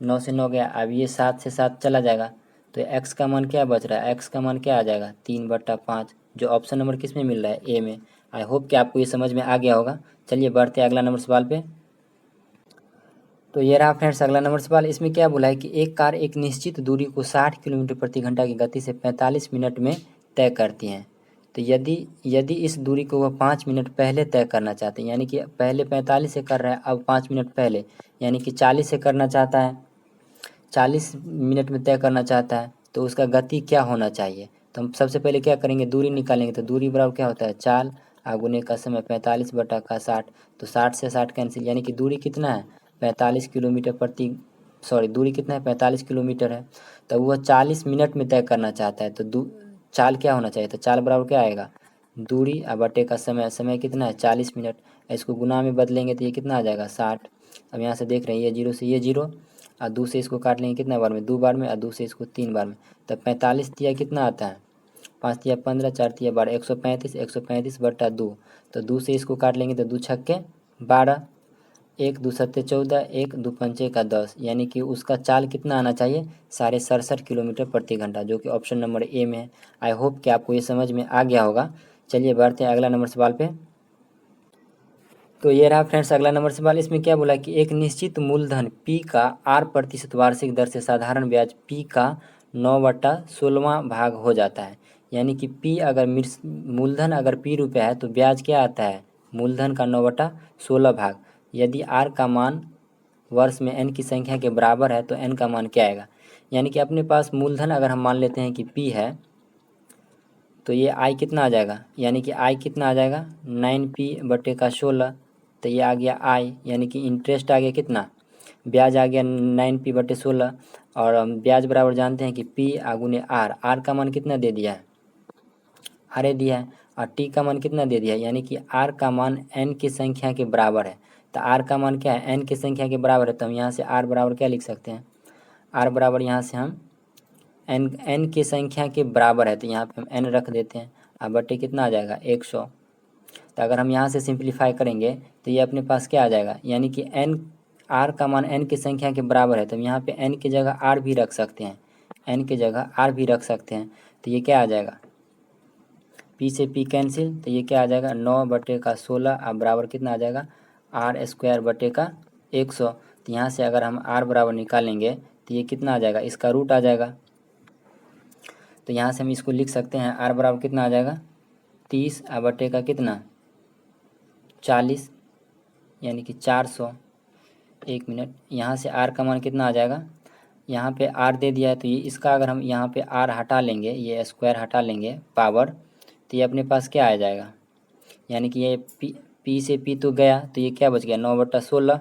S1: 9 से 9 गया, अब ये 7 से 7 चला जाएगा। तो x का मान क्या बच रहा है, x का मान क्या आ जाएगा 3/5, जो ऑप्शन नंबर किस में मिल रहा है ए में। आई होप कि आपको ये समझ में आ गया होगा। चलिए बढ़ते हैं अगला नंबर सवाल पे। तो ये रहा फ्रेंड्स अगला नंबर सवाल। इसमें क्या बोला है कि एक कार एक निश्चित दूरी को 60 किलोमीटर प्रति घंटा की गति से 45 मिनट में तय करती हैं। तो यदि यदि इस दूरी को वह 5 मिनट पहले तय करना चाहते हैं, यानी कि पहले 45 से कर रहा है अब 5 मिनट पहले, यानी कि 40 से करना चाहता है, 40 मिनट में तय करना चाहता है, तो उसका गति क्या होना चाहिए। तो हम सबसे पहले क्या करेंगे, दूरी निकालेंगे। तो दूरी बराबर क्या होता है 4 गुने का समय 45/60। तो 60 से 60 कैंसिल, यानी कि दूरी कितना है 45 किलोमीटर प्रति, सॉरी दूरी कितना है 45 किलोमीटर है। तो वह 40 मिनट में तय करना चाहता है, तो चाल क्या होना चाहिए, तो चाल बराबर क्या आएगा दूरी बटे का समय, समय कितना है 40 मिनट, इसको गुना में बदलेंगे तो ये कितना आ जाएगा 60। अब यहाँ से देख रहे हैं ये जीरो से ये जीरो और 2 से इसको काट लेंगे कितना बार में 2 बार में, और 2 से इसको 3 बार में। तब 45 तिया कितना आता है 5 तिया 15, 4 तिया 12, 135, 135/2। तो 2 से इसको काट लेंगे तो 2 छक्के 12, 1 2 सत्ते 14, 1 2 पंचे का 10, यानी कि उसका चाल कितना आना चाहिए 67.5 किलोमीटर प्रति घंटा, जो कि ऑप्शन नंबर ए में है। आई होप कि आपको ये समझ में आ गया होगा। चलिए बढ़ते हैं अगला नंबर सवाल पे। तो ये रहा फ्रेंड्स अगला नंबर सवाल। इसमें क्या बोला कि एक निश्चित मूलधन P का R% वार्षिक दर से साधारण ब्याज P का 9/16वां भाग हो जाता है। यानी कि P अगर मूलधन अगर P रुपया है तो ब्याज क्या आता है मूलधन का 9/16 भाग। यदि R का मान वर्ष में N की संख्या के बराबर है तो N का मान क्या आएगा। यानी कि अपने पास मूलधन अगर हम मान लेते हैं कि P है तो ये आई कितना आ जाएगा, यानी कि आई कितना आ जाएगा 9P/16। तो ये आ गया आई, यानी कि इंटरेस्ट आ गया कितना, ब्याज आ गया 9P/16। और हम ब्याज बराबर जानते हैं कि P गुने आर, आर का मान कितना दे दिया है आर दिया है, और टी का मान कितना दे दिया है, यानी कि आर का मान एन की संख्या के बराबर है। तो आर का मान क्या है एन की संख्या के बराबर है, तो हम यहाँ से आर बराबर क्या लिख सकते हैं, आर बराबर यहाँ से हम एन की संख्या के बराबर है, तो यहाँ पे हम एन रख देते हैं। अब बटे कितना आ जाएगा 100। तो अगर हम यहाँ से सिंप्लीफाई करेंगे तो ये अपने पास क्या आ जाएगा, यानी कि एन आर का मान एन की संख्या के बराबर है, तो यहाँ पे एन की जगह आर भी रख सकते हैं, एन की जगह आर भी रख सकते हैं। तो ये क्या आ जाएगा, पी से पी कैंसिल, तो ये क्या आ जाएगा 9/16 अब बराबर कितना आ जाएगा r²/100। तो यहाँ से अगर हम r बराबर निकालेंगे तो ये कितना आ जाएगा, इसका रूट आ जाएगा। तो यहाँ से हम इसको लिख सकते हैं r बराबर कितना आ जाएगा 30 का कितना 40 यानी कि 400। 1 मिनट, यहाँ से r का मान कितना आ जाएगा, यहाँ पे r दे दिया है तो ये इसका अगर हम यहाँ पे r हटा लेंगे, ये स्क्वायर हटा लेंगे पावर, तो ये अपने पास क्या आ जाएगा, यानी कि ये p से p तो गया, तो ये क्या बच गया 9/16,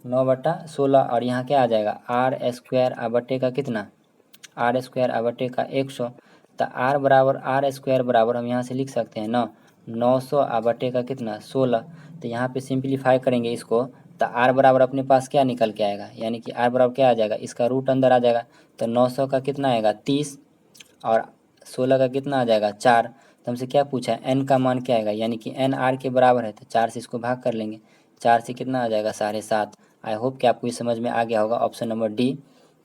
S1: 9/16 और यहाँ क्या आ जाएगा r² का कितना r²/100। तो r बराबर हम यहाँ से लिख सकते हैं ना 900 का कितना 16। तो यहाँ पे सिंप्लीफाई करेंगे इसको, तो r बराबर अपने पास क्या निकल के आएगा, यानी कि r बराबर क्या आ जाएगा, इसका रूट अंदर आ जाएगा। तो 900 का कितना आएगा 30 और 16 का कितना आ जाएगा 4। तो हमसे क्या पूछा है n का मान क्या आएगा, यानी कि n r के बराबर है, तो 4 से इसको भाग कर लेंगे, 4 से कितना आ जाएगा 7.5। आई होप कि आपको ये समझ में आ गया होगा, ऑप्शन नंबर डी।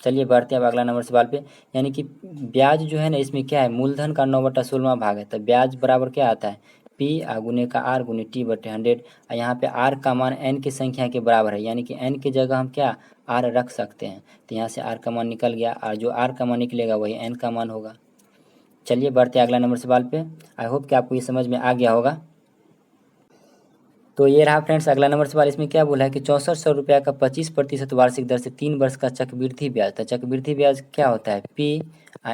S1: चलिए बढ़ते हैं अब अगला नंबर सवाल पे। यानी कि ब्याज जो है ना, इसमें क्या है मूलधन का 9/16वां भाग है, तो ब्याज बराबर क्या आता है P गुने का R गुने T/100। यहाँ पे R का मान n की संख्या के बराबर है, यानी कि n की जगह हम क्या R रख सकते हैं। तो यहाँ से R का मान निकल गया और जो R का मान निकलेगा वही n का मान होगा। चलिए बढ़ते हैं अगला नंबर सवाल पे। आई होप कि आपको ये समझ में आ गया होगा। तो ये रहा फ्रेंड्स अगला नंबर सवाल। इसमें क्या बोला है कि 6400 रुपया का 25% वार्षिक दर से 3 वर्ष का चक्रवृद्धि ब्याज। तो चक्रवृद्धि ब्याज क्या होता है P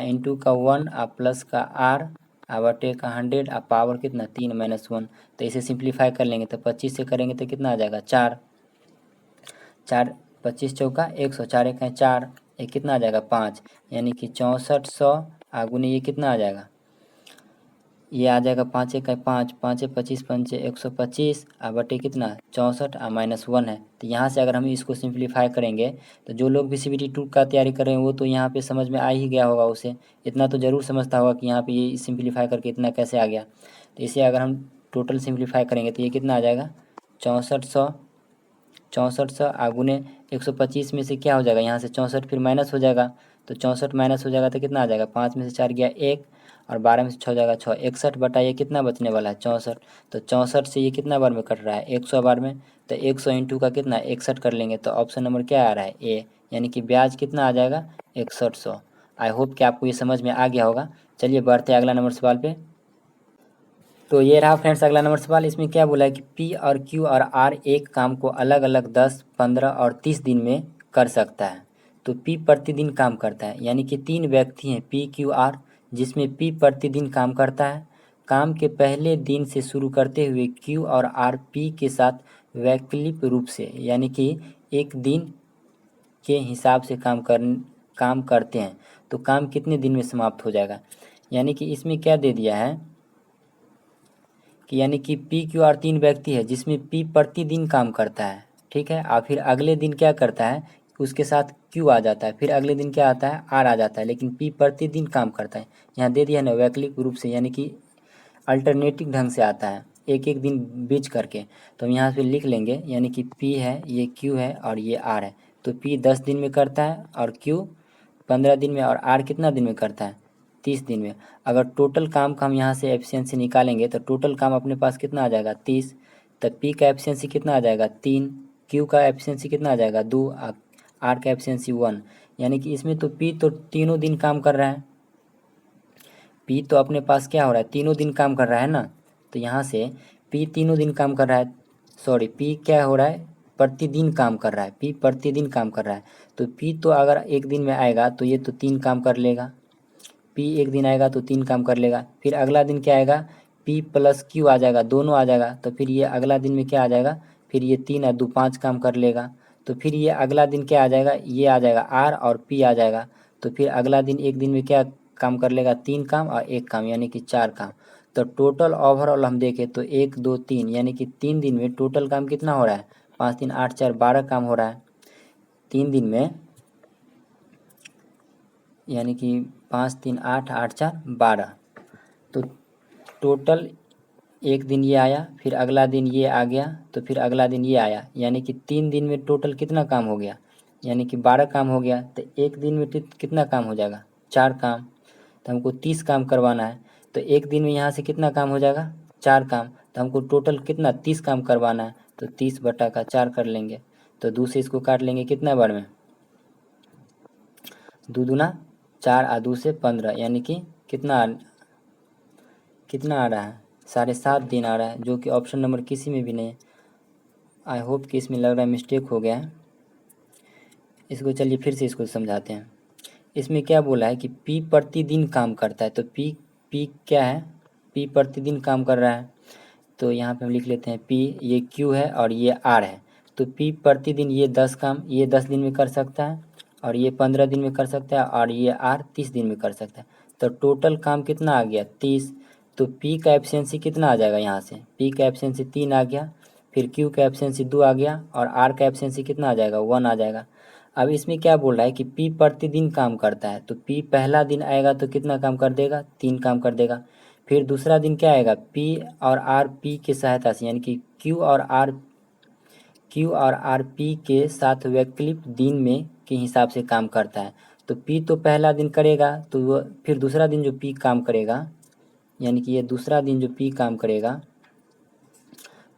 S1: इंटू का 1 प्लस का R बटे का 100 पावर कितना 3 - 1। तो इसे सिंप्लीफाई कर लेंगे, तो 25 से करेंगे तो कितना आ जाएगा 4, 4 25 चौका 100, 4 1 है 4, ये कितना आ जाएगा 5, यानी कि 6400 गुने ये कितना आ जाएगा, ये आ जाएगा 5 1 है 5, 5 25 पंचे 125 बटे कितना 64 -1 है। तो यहाँ से अगर हम इसको सिंप्लीफाई करेंगे, तो जो लोग भी CBT 2 का तैयारी कर रहे हैं वो तो यहाँ पे समझ में आ ही गया होगा, उसे इतना तो ज़रूर समझता होगा कि यहाँ पे ये सिंप्लीफाई करके इतना कैसे आ गया। तो इसे अगर हम टोटल सिंप्लीफाई करेंगे तो ये कितना आ जाएगा 6400 गुने 125 में से क्या हो जाएगा, यहाँ से 64 फिर माइनस हो जाएगा, तो 64 माइनस हो जाएगा तो कितना आ जाएगा 5 में से 4 गया 1 और 12 में से 6 हो जाएगा 6, 61 बटा ये कितना बचने वाला है 64। तो 64 से ये कितना बार में कट रहा है 100 बार में, तो 100 इंटू का कितना 61 कर लेंगे, तो ऑप्शन नंबर क्या आ रहा है ए, यानी कि ब्याज कितना आ जाएगा 6100। आई होप कि आपको ये समझ में आ गया होगा। चलिए बढ़ते हैं अगला नंबर सवाल पे। तो ये रहा फ्रेंड्स अगला नंबर सवाल। इसमें क्या बोला है कि P और Q और R एक काम को अलग अलग 10, 15 और 30 दिन में कर सकता है। तो P प्रतिदिन काम करता है, यानी कि 3 व्यक्ति हैं P Q R, जिसमें P प्रतिदिन काम करता है। काम के पहले दिन से शुरू करते हुए Q और R P के साथ वैकल्पिक रूप से, यानी कि एक दिन के हिसाब से काम करते हैं। तो काम कितने दिन में समाप्त हो जाएगा, यानी कि इसमें क्या दे दिया है कि यानी कि P Q R 3 व्यक्ति है, जिसमें P प्रतिदिन काम करता है, ठीक है, और फिर अगले दिन क्या करता है उसके साथ Q आ जाता है, फिर अगले दिन क्या आता है R आ जाता है, लेकिन P प्रतिदिन काम करता है। यहाँ दे दिया है ना वैकल्पिक रूप से, यानी कि अल्टरनेटिव ढंग से आता है एक एक दिन बीच करके। तो हम यहाँ पे लिख लेंगे, यानी कि P है, ये Q है और ये R है। तो P 10 दिन में करता है और Q 15 दिन में, और R कितना दिन में करता है 30 दिन में। अगर टोटल काम का हम यहाँ से एफिशिएंसी निकालेंगे तो टोटल काम अपने पास कितना आ जाएगा 30। तो P का एफिशिएंसी कितना आ जाएगा 3, Q का एफिशिएंसी कितना आ जाएगा 2, R का एफिशिएंसी 1। यानी कि इसमें तो P तो तीनों दिन काम कर रहा है, P तो अपने पास क्या हो रहा है तीनों दिन काम कर रहा है ना। तो यहाँ से P तीनों दिन काम कर रहा है, सॉरी P क्या हो रहा है प्रतिदिन काम कर रहा है, P प्रतिदिन काम कर रहा है। तो P तो अगर एक दिन में आएगा तो ये तो 3 काम कर लेगा, P एक दिन आएगा तो 3 काम कर लेगा, फिर अगला दिन क्या आएगा P प्लस Q आ जाएगा, दोनों आ जाएगा, तो फिर ये अगला दिन में क्या आ जाएगा, फिर ये 3 और 2 5 काम कर लेगा। तो फिर ये अगला दिन क्या आ जाएगा, ये आ जाएगा R और P आ जाएगा। तो फिर अगला दिन एक दिन में क्या काम कर लेगा 3 काम और 1 काम, यानी कि 4 काम। तो टोटल ओवरऑल हम देखें तो 1 2 3, यानी कि 3 दिन में टोटल काम कितना हो रहा है 5 3 8 4 12 काम हो रहा है 3 दिन में, यानी कि 5 3 8 8 4 12। तो टोटल एक दिन ये आया, फिर अगला दिन ये आ गया, तो फिर अगला दिन ये आया, यानी कि 3 दिन में टोटल कितना काम हो गया, यानी कि 12 काम हो गया। तो एक दिन में कितना काम हो जाएगा, 4 काम। तो हमको 30 काम करवाना है, तो एक दिन में यहाँ से कितना काम हो जाएगा, 4 काम। तो हमको टोटल कितना 30 काम करवाना है, तो 30/4 कर लेंगे। तो 2 से इसको काट लेंगे कितना बार में, 2 दूना 4 और 2 से 15, यानी कि कितना आ रहा है, 7.5 दिन आ रहा है, जो कि ऑप्शन नंबर किसी में भी नहीं है। आई होप कि इसमें लग रहा है मिस्टेक हो गया है। इसको चलिए फिर से इसको समझाते हैं। इसमें क्या बोला है कि पी प्रतिदिन काम करता है, तो पी क्या है, पी प्रतिदिन काम कर रहा है। तो यहाँ पे हम लिख लेते हैं पी, ये क्यू है और ये आर है। तो पी प्रतिदिन ये 10 काम, ये 10 दिन में कर सकता है, और ये 15 दिन में कर सकता है, और ये आर 30 दिन में कर सकता है। तो टोटल काम कितना आ गया, 30। तो पी का एफिशिएंसी कितना आ जाएगा, यहाँ से पी का एफिशिएंसी 3 आ गया, फिर क्यू का एफिशिएंसी 2 आ गया, और आर का एफिशिएंसी कितना आ जाएगा, 1 आ जाएगा। अब इसमें क्या बोल रहा है कि पी प्रतिदिन काम करता है, तो पी पहला दिन आएगा तो कितना काम कर देगा, 3 काम कर देगा। फिर दूसरा दिन क्या आएगा, पी और आर पी की सहायता से, यानी कि क्यू और आर पी के साथ वैकल्पिक दिन में के हिसाब से काम करता है। तो पी तो पहला दिन करेगा, तो वो फिर दूसरा दिन जो पी काम करेगा, यानी कि ये दूसरा दिन जो पी काम करेगा,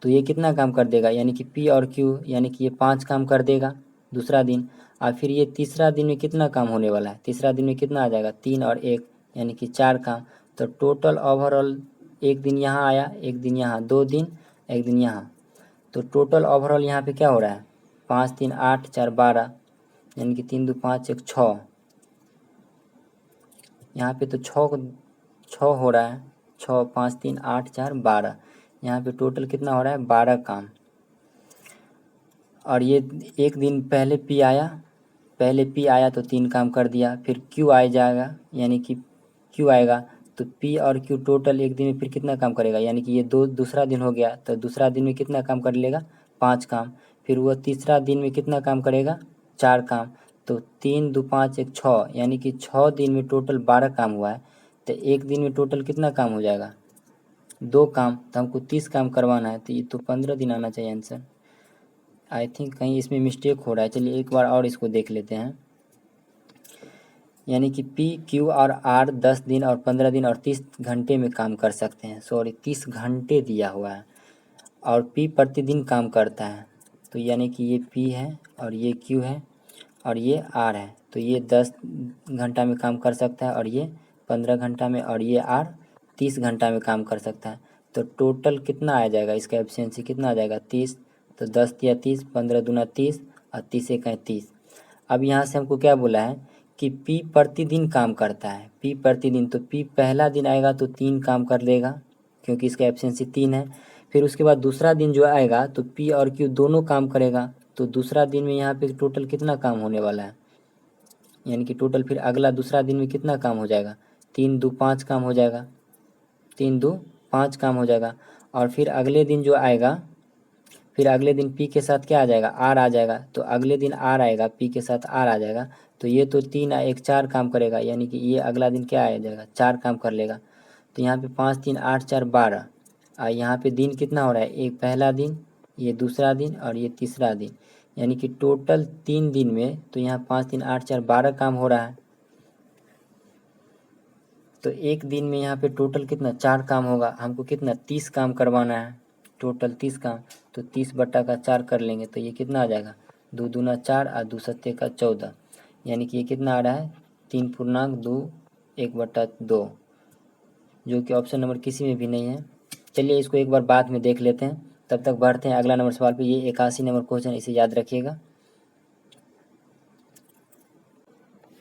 S1: तो ये कितना काम कर देगा, यानी कि पी और क्यू, यानी कि ये 5 काम कर देगा दूसरा दिन। और फिर ये तीसरा दिन में कितना काम होने वाला है, तीसरा दिन में कितना आ जाएगा, 3 और 1, यानी कि 4 काम। तो टोटल ओवरऑल एक दिन यहाँ आया, एक दिन यहाँ, 2 दिन, एक दिन यहाँ। तो टोटल ओवरऑल यहाँ पे क्या हो रहा है, 5 3 8 4 12, यानी कि 3 2 5 1 6, यहाँ पे तो 6 हो रहा है, 6 5 3 8 4 12, यहाँ पे टोटल कितना हो रहा है, 12 काम। और ये एक दिन पहले पी आया तो 3 काम कर दिया, फिर क्यू आ जाएगा, यानी कि क्यू आएगा, तो पी और क्यू टोटल एक दिन में फिर कितना काम करेगा, यानी कि ये दूसरा दिन हो गया, तो दूसरा दिन में कितना काम कर लेगा, 5 काम। फिर वो तीसरा दिन में कितना काम करेगा, 4 काम। तो 3 2 5 1 6, यानी कि 6 दिन में टोटल 12 काम हुआ है। तो एक दिन में टोटल कितना काम हो जाएगा, 2 काम। तो हमको 30 काम करवाना है, तो ये तो 15 दिन आना चाहिए आंसर। आई थिंक कहीं इसमें मिस्टेक हो रहा है, चलिए एक बार और इसको देख लेते हैं। यानी कि पी क्यू और आर 10 दिन और 15 दिन और 30 घंटे में काम कर सकते हैं, सॉरी 30 घंटे दिया हुआ है, और पी प्रतिदिन काम करता है। तो यानी कि ये पी है और ये क्यू है और ये आर है, तो ये 10 घंटा में काम कर सकता है, और ये 15 घंटा में, और ये आर 30 घंटा में काम कर सकता है। तो टोटल कितना आ जाएगा, इसका एफिशिएंसी कितना आ जाएगा, 30। तो 10 या 30, 15 दूना 30 और 30 एक 30। अब यहाँ से हमको क्या बोला है कि पी प्रतिदिन काम करता है, पी प्रतिदिन, तो पी पहला दिन आएगा तो 3 काम कर लेगा, क्योंकि इसका एफिशिएंसी 3 है। फिर उसके बाद दूसरा दिन जो आएगा तो पी और क्यू दोनों काम करेगा, तो दूसरा दिन में यहाँ पे टोटल कितना काम होने वाला है, यानी कि टोटल फिर अगला दूसरा दिन में कितना काम हो जाएगा, 3 2 5 काम हो जाएगा, 3 2 5 काम हो जाएगा। और फिर अगले दिन जो आएगा, फिर अगले दिन पी के साथ क्या आ जाएगा, आर आ जाएगा, तो अगले दिन आर आएगा, पी के साथ आर आ जाएगा, तो ये तो 3 1 4 काम करेगा, यानी कि ये अगला दिन क्या आ जाएगा, 4 काम कर लेगा। तो यहाँ पे 5 3 8 4 12, और यहाँ पे दिन कितना हो रहा है, एक पहला दिन, ये दूसरा दिन और ये तीसरा दिन, यानी कि टोटल 3 दिन में, तो यहाँ 5 3 8 4 12 काम हो रहा है। तो एक दिन में यहाँ पे टोटल कितना, 4 काम होगा, हमको कितना 30 काम करवाना है, टोटल 30 काम। तो 30/4 कर लेंगे, तो ये कितना आ जाएगा, 2 दूना 4 और 2 सत्ते का 14, यानी कि ये कितना आ रहा है, 3.2 1/2, जो कि ऑप्शन नंबर किसी में भी नहीं है। चलिए इसको एक बार बाद में देख लेते हैं, तब तक बढ़ते हैं अगला नंबर सवाल पे। ये 81 नंबर क्वेश्चन, इसे याद रखिएगा।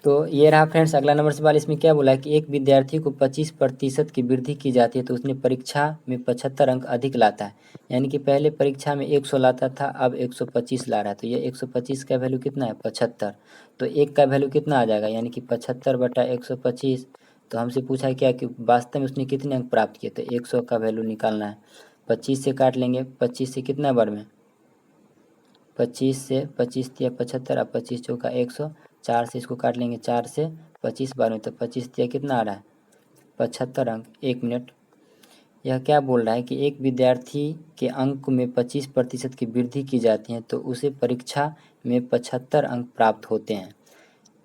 S1: तो ये रहा फ्रेंड्स अगला नंबर सवाल। इसमें क्या बोला है कि एक विद्यार्थी को 25% की वृद्धि की जाती है, तो उसने परीक्षा में 75 अंक अधिक लाता है, यानी कि पहले परीक्षा में 100 लाता था, अब 125 ला रहा है। तो ये 125 का वैल्यू कितना है, 75। तो एक का वैल्यू कितना आ जाएगा, यानी कि 75/125। तो हमसे पूछा है क्या कि वास्तव में उसने कितने अंक प्राप्त किए, तो 100 का वैल्यू निकालना है। 25 से काट लेंगे, 25 से कितना बार में, 25 से 25 तिया 75 और 25 चौका 100, 4 से इसको काट लेंगे, 4 से 25 बार में, तो 25 तिया कितना आ रहा है, 75 अंक। 1 मिनट, यह क्या बोल रहा है कि एक विद्यार्थी के अंक में 25% की वृद्धि की जाती है तो उसे परीक्षा में 75 अंक प्राप्त होते हैं।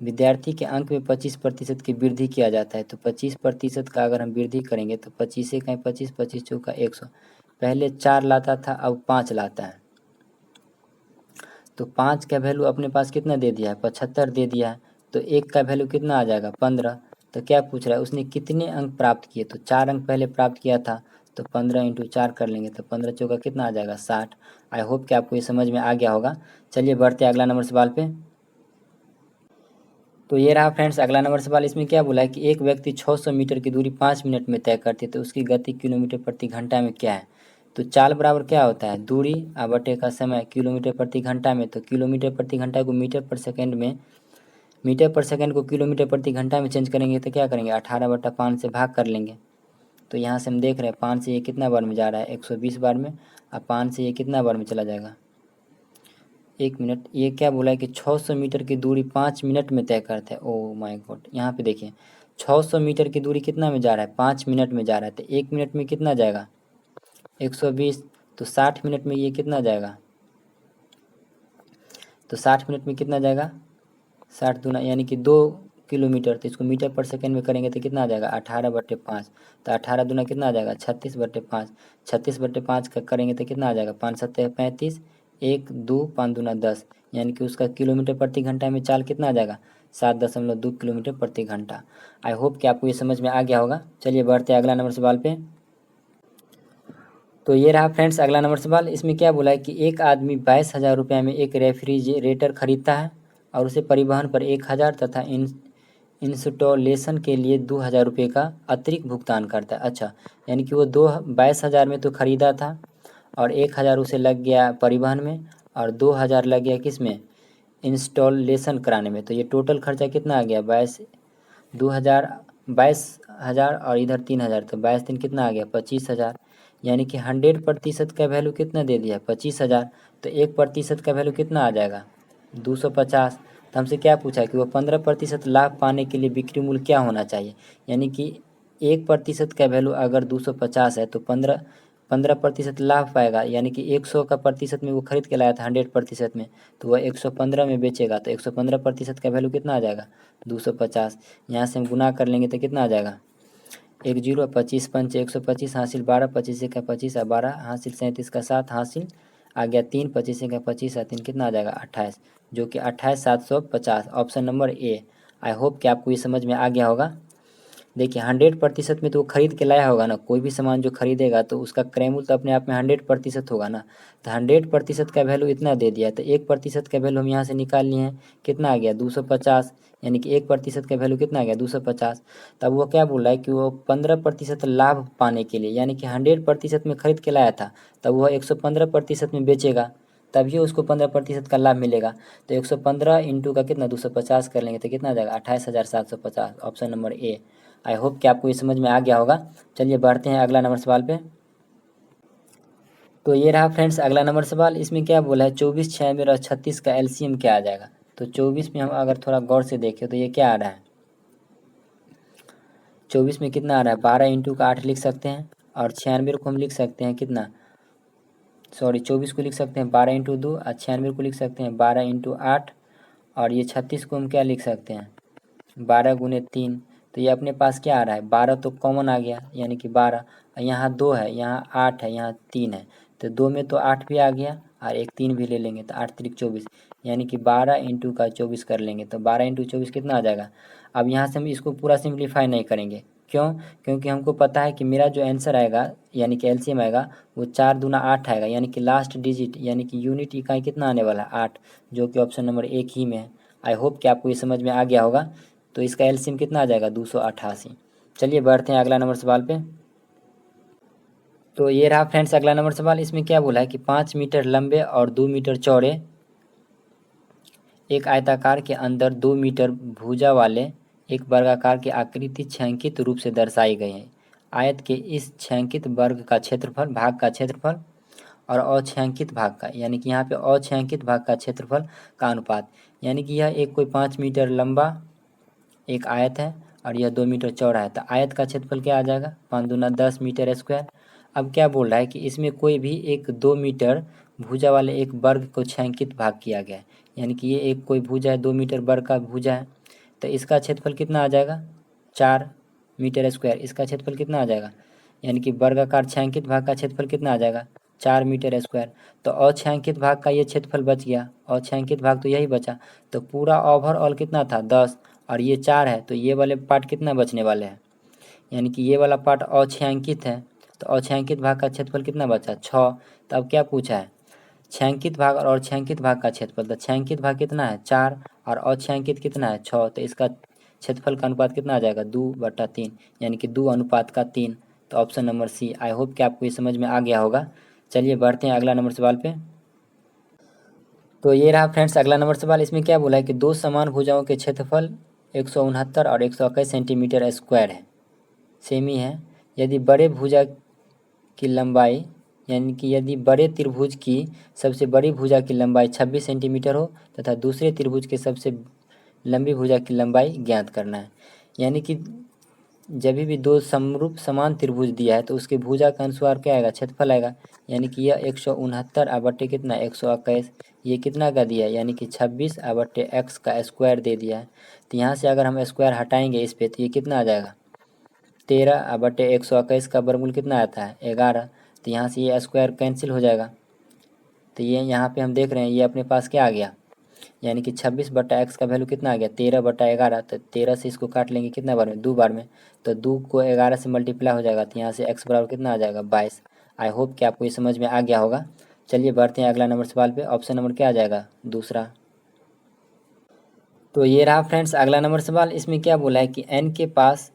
S1: विद्यार्थी के अंक में 25% की वृद्धि किया जाता है तो 25% का अगर हम वृद्धि करेंगे तो 25 से कहीं 25, 25 चौका 100। पहले 4 लाता था, अब 5 लाता है। तो 5 का वैल्यू अपने पास कितना दे दिया है, 75 दे दिया है। तो 1 का वैल्यू कितना आ जाएगा, 15। तो क्या पूछ रहा है, उसने कितने अंक प्राप्त किए, तो 4 अंक पहले प्राप्त किया था। तो 15 इंटू 4 कर लेंगे तो 15 चौका कितना आ जाएगा, 60। आई होप कि आपको ये समझ में आ गया होगा। चलिए बढ़ते हैं अगला नंबर सवाल पे। तो ये रहा फ्रेंड्स अगला नंबर सवाल। इसमें क्या बोला है कि एक व्यक्ति 600 मीटर की दूरी 5 मिनट में तय करते तो उसकी गति किलोमीटर प्रति घंटा में क्या है। तो चाल बराबर क्या होता है, दूरी बटे का समय किलोमीटर प्रति घंटा में। तो किलोमीटर प्रति घंटा को मीटर पर सेकेंड में, मीटर पर सेकेंड को किलोमीटर प्रति घंटा में चेंज करेंगे तो क्या करेंगे, 18/5 से भाग कर लेंगे। तो यहाँ से हम देख रहे हैं 5 से ये कितना बार में जा रहा है, 120 बार में। अब 5 से ये कितना बार में चला जाएगा, 1 मिनट। ये क्या बोला है कि 600 मीटर की दूरी 5 मिनट में तय करते हैं। ओ माय गॉड, यहाँ पे देखिए 600 मीटर की दूरी कितना में जा रहा है, 5 मिनट में जा रहा है। तो 1 मिनट में कितना जाएगा, 120। तो 60 मिनट में ये कितना जाएगा, तो 60 मिनट में कितना जाएगा, 60 दूना यानी कि 2 किलोमीटर। तो इसको मीटर पर सेकेंड में करेंगे तो कितना आ जाएगा, 18/5। तो 18 दूना कितना आ जाएगा, 36/5। 36/5 का करेंगे तो कितना आ जाएगा, 5 सत्ते 35, 1 2 5 दूना 10। यानी कि उसका किलोमीटर प्रति घंटा में चाल कितना आ जाएगा, 7.2 किलोमीटर प्रति घंटा। आई होप कि आपको ये समझ में आ गया होगा। चलिए बढ़ते हैं अगला नंबर सवाल पे। तो ये रहा फ्रेंड्स अगला नंबर सवाल। इसमें क्या बोला है कि एक आदमी 22,000 रुपये में एक रेफ्रिजरेटर खरीदता है और उसे परिवहन पर 1,000 तथा इंस्टॉलेशन के लिए 2,000 रुपये का अतिरिक्त भुगतान करता है। अच्छा, यानी कि वो 22,000 में तो ख़रीदा था और 1,000 उसे लग गया परिवहन में और 2,000 लग गया किस में, इंस्टॉलेशन कराने में। तो ये टोटल खर्चा कितना आ गया, 22,000 और इधर 3,000। तो 22 3 कितना आ गया, 25,000। यानी कि 100% का वैल्यू कितना दे दिया, 25,000। तो 1% का वैल्यू कितना आ जाएगा, 250। तो हमसे क्या पूछा है कि वो 15% लाभ पाने के लिए बिक्री मूल्य क्या होना चाहिए। यानी कि 1% का वैल्यू अगर 250 है तो 15% लाभ पाएगा। यानी कि 100 का प्रतिशत में वो खरीद के लाया था 100% में, तो वह 115 में बेचेगा। तो 115% का वैल्यू कितना आ जाएगा, 250। यहाँ से हम गुना कर लेंगे तो कितना आ जाएगा, 1 0 25 पंच 125 हासिल 12, 25 का 25 और 12 हासिल 37 का 7 हासिल आ गया 3, 25 का 25 और 3 कितना आ जाएगा 28, जो कि 28,750 option number A. I hope कि आपको ये समझ में आ गया होगा। देखिए 100% में तो वो खरीद के लाया होगा ना, कोई भी सामान जो खरीदेगा तो उसका क्रय मूल्य तो अपने आप में 100% होगा ना। तो 100% का वैल्यू इतना दे दिया तो 1% का वैल्यू हम यहाँ से निकाल लिए हैं, कितना आ गया 250। यानी कि 1% का वैल्यू कितना आ गया 250। तब वो क्या बोल रहा है कि वो 15% लाभ पाने के लिए, यानी कि 100% में खरीद के लाया था तब वह 115% में बेचेगा, तभी उसको 15% का लाभ मिलेगा। तो 115 इंटू का कितना 250 कर लेंगे तो कितना आ जाएगा 28,750 option number A. I hope कि आपको ये समझ में आ गया होगा। चलिए बढ़ते हैं अगला नंबर सवाल पे। तो ये रहा फ्रेंड्स अगला नंबर सवाल। इसमें क्या बोला है 24, 96 और 36 का एलसीएम क्या आ जाएगा। तो 24 में हम अगर थोड़ा गौर से देखें तो ये क्या आ रहा है, 24 में कितना आ रहा है 12 इंटू का 8 लिख सकते हैं और 96 को हम लिख सकते हैं कितना, सॉरी 24 को लिख सकते हैं 12 इंटू 2 और 96 को लिख सकते हैं 12 इंटू 8 और ये 36 को हम क्या लिख सकते हैं 12 × 3। तो ये अपने पास क्या आ रहा है 12 तो कॉमन आ गया यानी कि 12, यहाँ 2 है, यहाँ 8 है, यहाँ 3 है। तो 2 में तो 8 भी आ गया और एक 3 भी ले लेंगे तो 8 3 24, यानी कि 12 इंटू का 24 कर लेंगे तो 12 इंटू 24 कितना आ जाएगा। अब यहाँ से हम इसको पूरा सिंप्लीफाई नहीं करेंगे, क्यों, क्योंकि हमको पता है कि मेरा जो आंसर आएगा यानी कि एलसीएम आएगा वो 4 दूना 8 आएगा। यानी कि लास्ट डिजिट यानी कि यूनिट इकाई कितना आने वाला है 8, जो कि ऑप्शन नंबर 1 ही में है। आई होप कि आपको ये समझ में आ गया होगा। तो इसका एलसीएम कितना आ जाएगा 288। चलिए बढ़ते हैं अगला नंबर सवाल पे। तो ये रहा फ्रेंड्स अगला नंबर सवाल। इसमें क्या बोला है कि 5 मीटर लंबे और 2 मीटर चौड़े एक आयताकार के अंदर 2 मीटर भुजा वाले एक वर्गाकार की आकृति छायांकित रूप से दर्शाई गई है। आयत के इस छायांकित वर्ग का क्षेत्रफल, भाग का क्षेत्रफल और अछायांकित भाग का, यानी कि यहाँ पे अछायांकित भाग का क्षेत्रफल का अनुपात। यानी कि यह एक कोई 5 मीटर लंबा एक आयत है और यह 2 मीटर चौड़ा है। तो आयत का क्षेत्रफल क्या आ जाएगा 5 दूना 10 मीटर स्क्वायर अब क्या बोल रहा है कि इसमें कोई भी एक 2 मीटर भुजा वाले एक वर्ग को छायांकित भाग किया गया है, यानी कि ये एक कोई भुजा है, 2 मीटर वर्ग का भुजा है, तो इसका क्षेत्रफल कितना आ जाएगा 4 मीटर स्क्वायर। इसका क्षेत्रफल कितना आ जाएगा, यानी कि वर्गाकार छायांकित भाग का क्षेत्रफल कितना आ जाएगा 4 मीटर स्क्वायर। तो अछायांकित भाग का ये क्षेत्रफल बच गया, अछायांकित भाग तो यही बचा, तो पूरा ओवरऑल कितना था 10 और ये 4 है, तो ये वाले पार्ट कितना बचने वाले हैं, यानी कि ये वाला पार्ट अछायांकित है, तो अछायांकित भाग का क्षेत्रफल कितना बचा 6। तो अब क्या पूछा है, छायांकित भाग और अछायांकित भाग का क्षेत्रफल, तो छायांकित भाग कितना है 4 और अछायांकित कितना है 6, तो इसका क्षेत्रफल का अनुपात कितना आ जाएगा 2/3, यानी कि 2:3। तो option number C. I hope कि आपको ये समझ में आ गया होगा। चलिए बढ़ते हैं अगला नंबर सवाल पे। तो ये रहा फ्रेंड्स अगला नंबर सवाल। इसमें क्या बोला है कि दो समान भुजाओं के क्षेत्रफल 169 और 121 सेंटीमीटर स्क्वायर है, सेमी है। यदि बड़े भुजा की लंबाई, यानी कि यदि बड़े त्रिभुज की सबसे बड़ी भुजा की लंबाई 26 सेंटीमीटर हो तथा दूसरे त्रिभुज के सबसे लंबी भुजा की लंबाई ज्ञात करना है। यानी कि जब भी दो समरूप समान त्रिभुज दिया है तो उसके भुजा का अनुसार क्या आएगा क्षेत्रफल आएगा, यानी कि यह 169 कितना 121, ये कितना का दिया है, यानी कि 26/x का स्क्वायर दे दिया है। तो यहाँ से अगर हम स्क्वायर हटाएंगे इस पे तो ये कितना आ जाएगा 13/121 का वर्गमूल कितना आता है 11। तो यहाँ से ये स्क्वायर कैंसिल हो जाएगा, तो ये यहाँ पे हम देख रहे हैं ये अपने पास क्या आ गया, यानी कि 26/x का वैल्यू कितना आ गया 13/11। तो 13 से इसको काट लेंगे कितना बार में 2 बार में, तो 2 को 11 से मल्टीप्लाई हो जाएगा, तो यहाँ से x बराबर कितना आ जाएगा 22। आई होप कि आपको ये समझ में आ गया होगा। चलिए बढ़ते हैं अगला नंबर सवाल पे। ऑप्शन नंबर क्या आ जाएगा दूसरा। तो ये रहा फ्रेंड्स अगला नंबर सवाल। इसमें क्या बोला है कि n के पास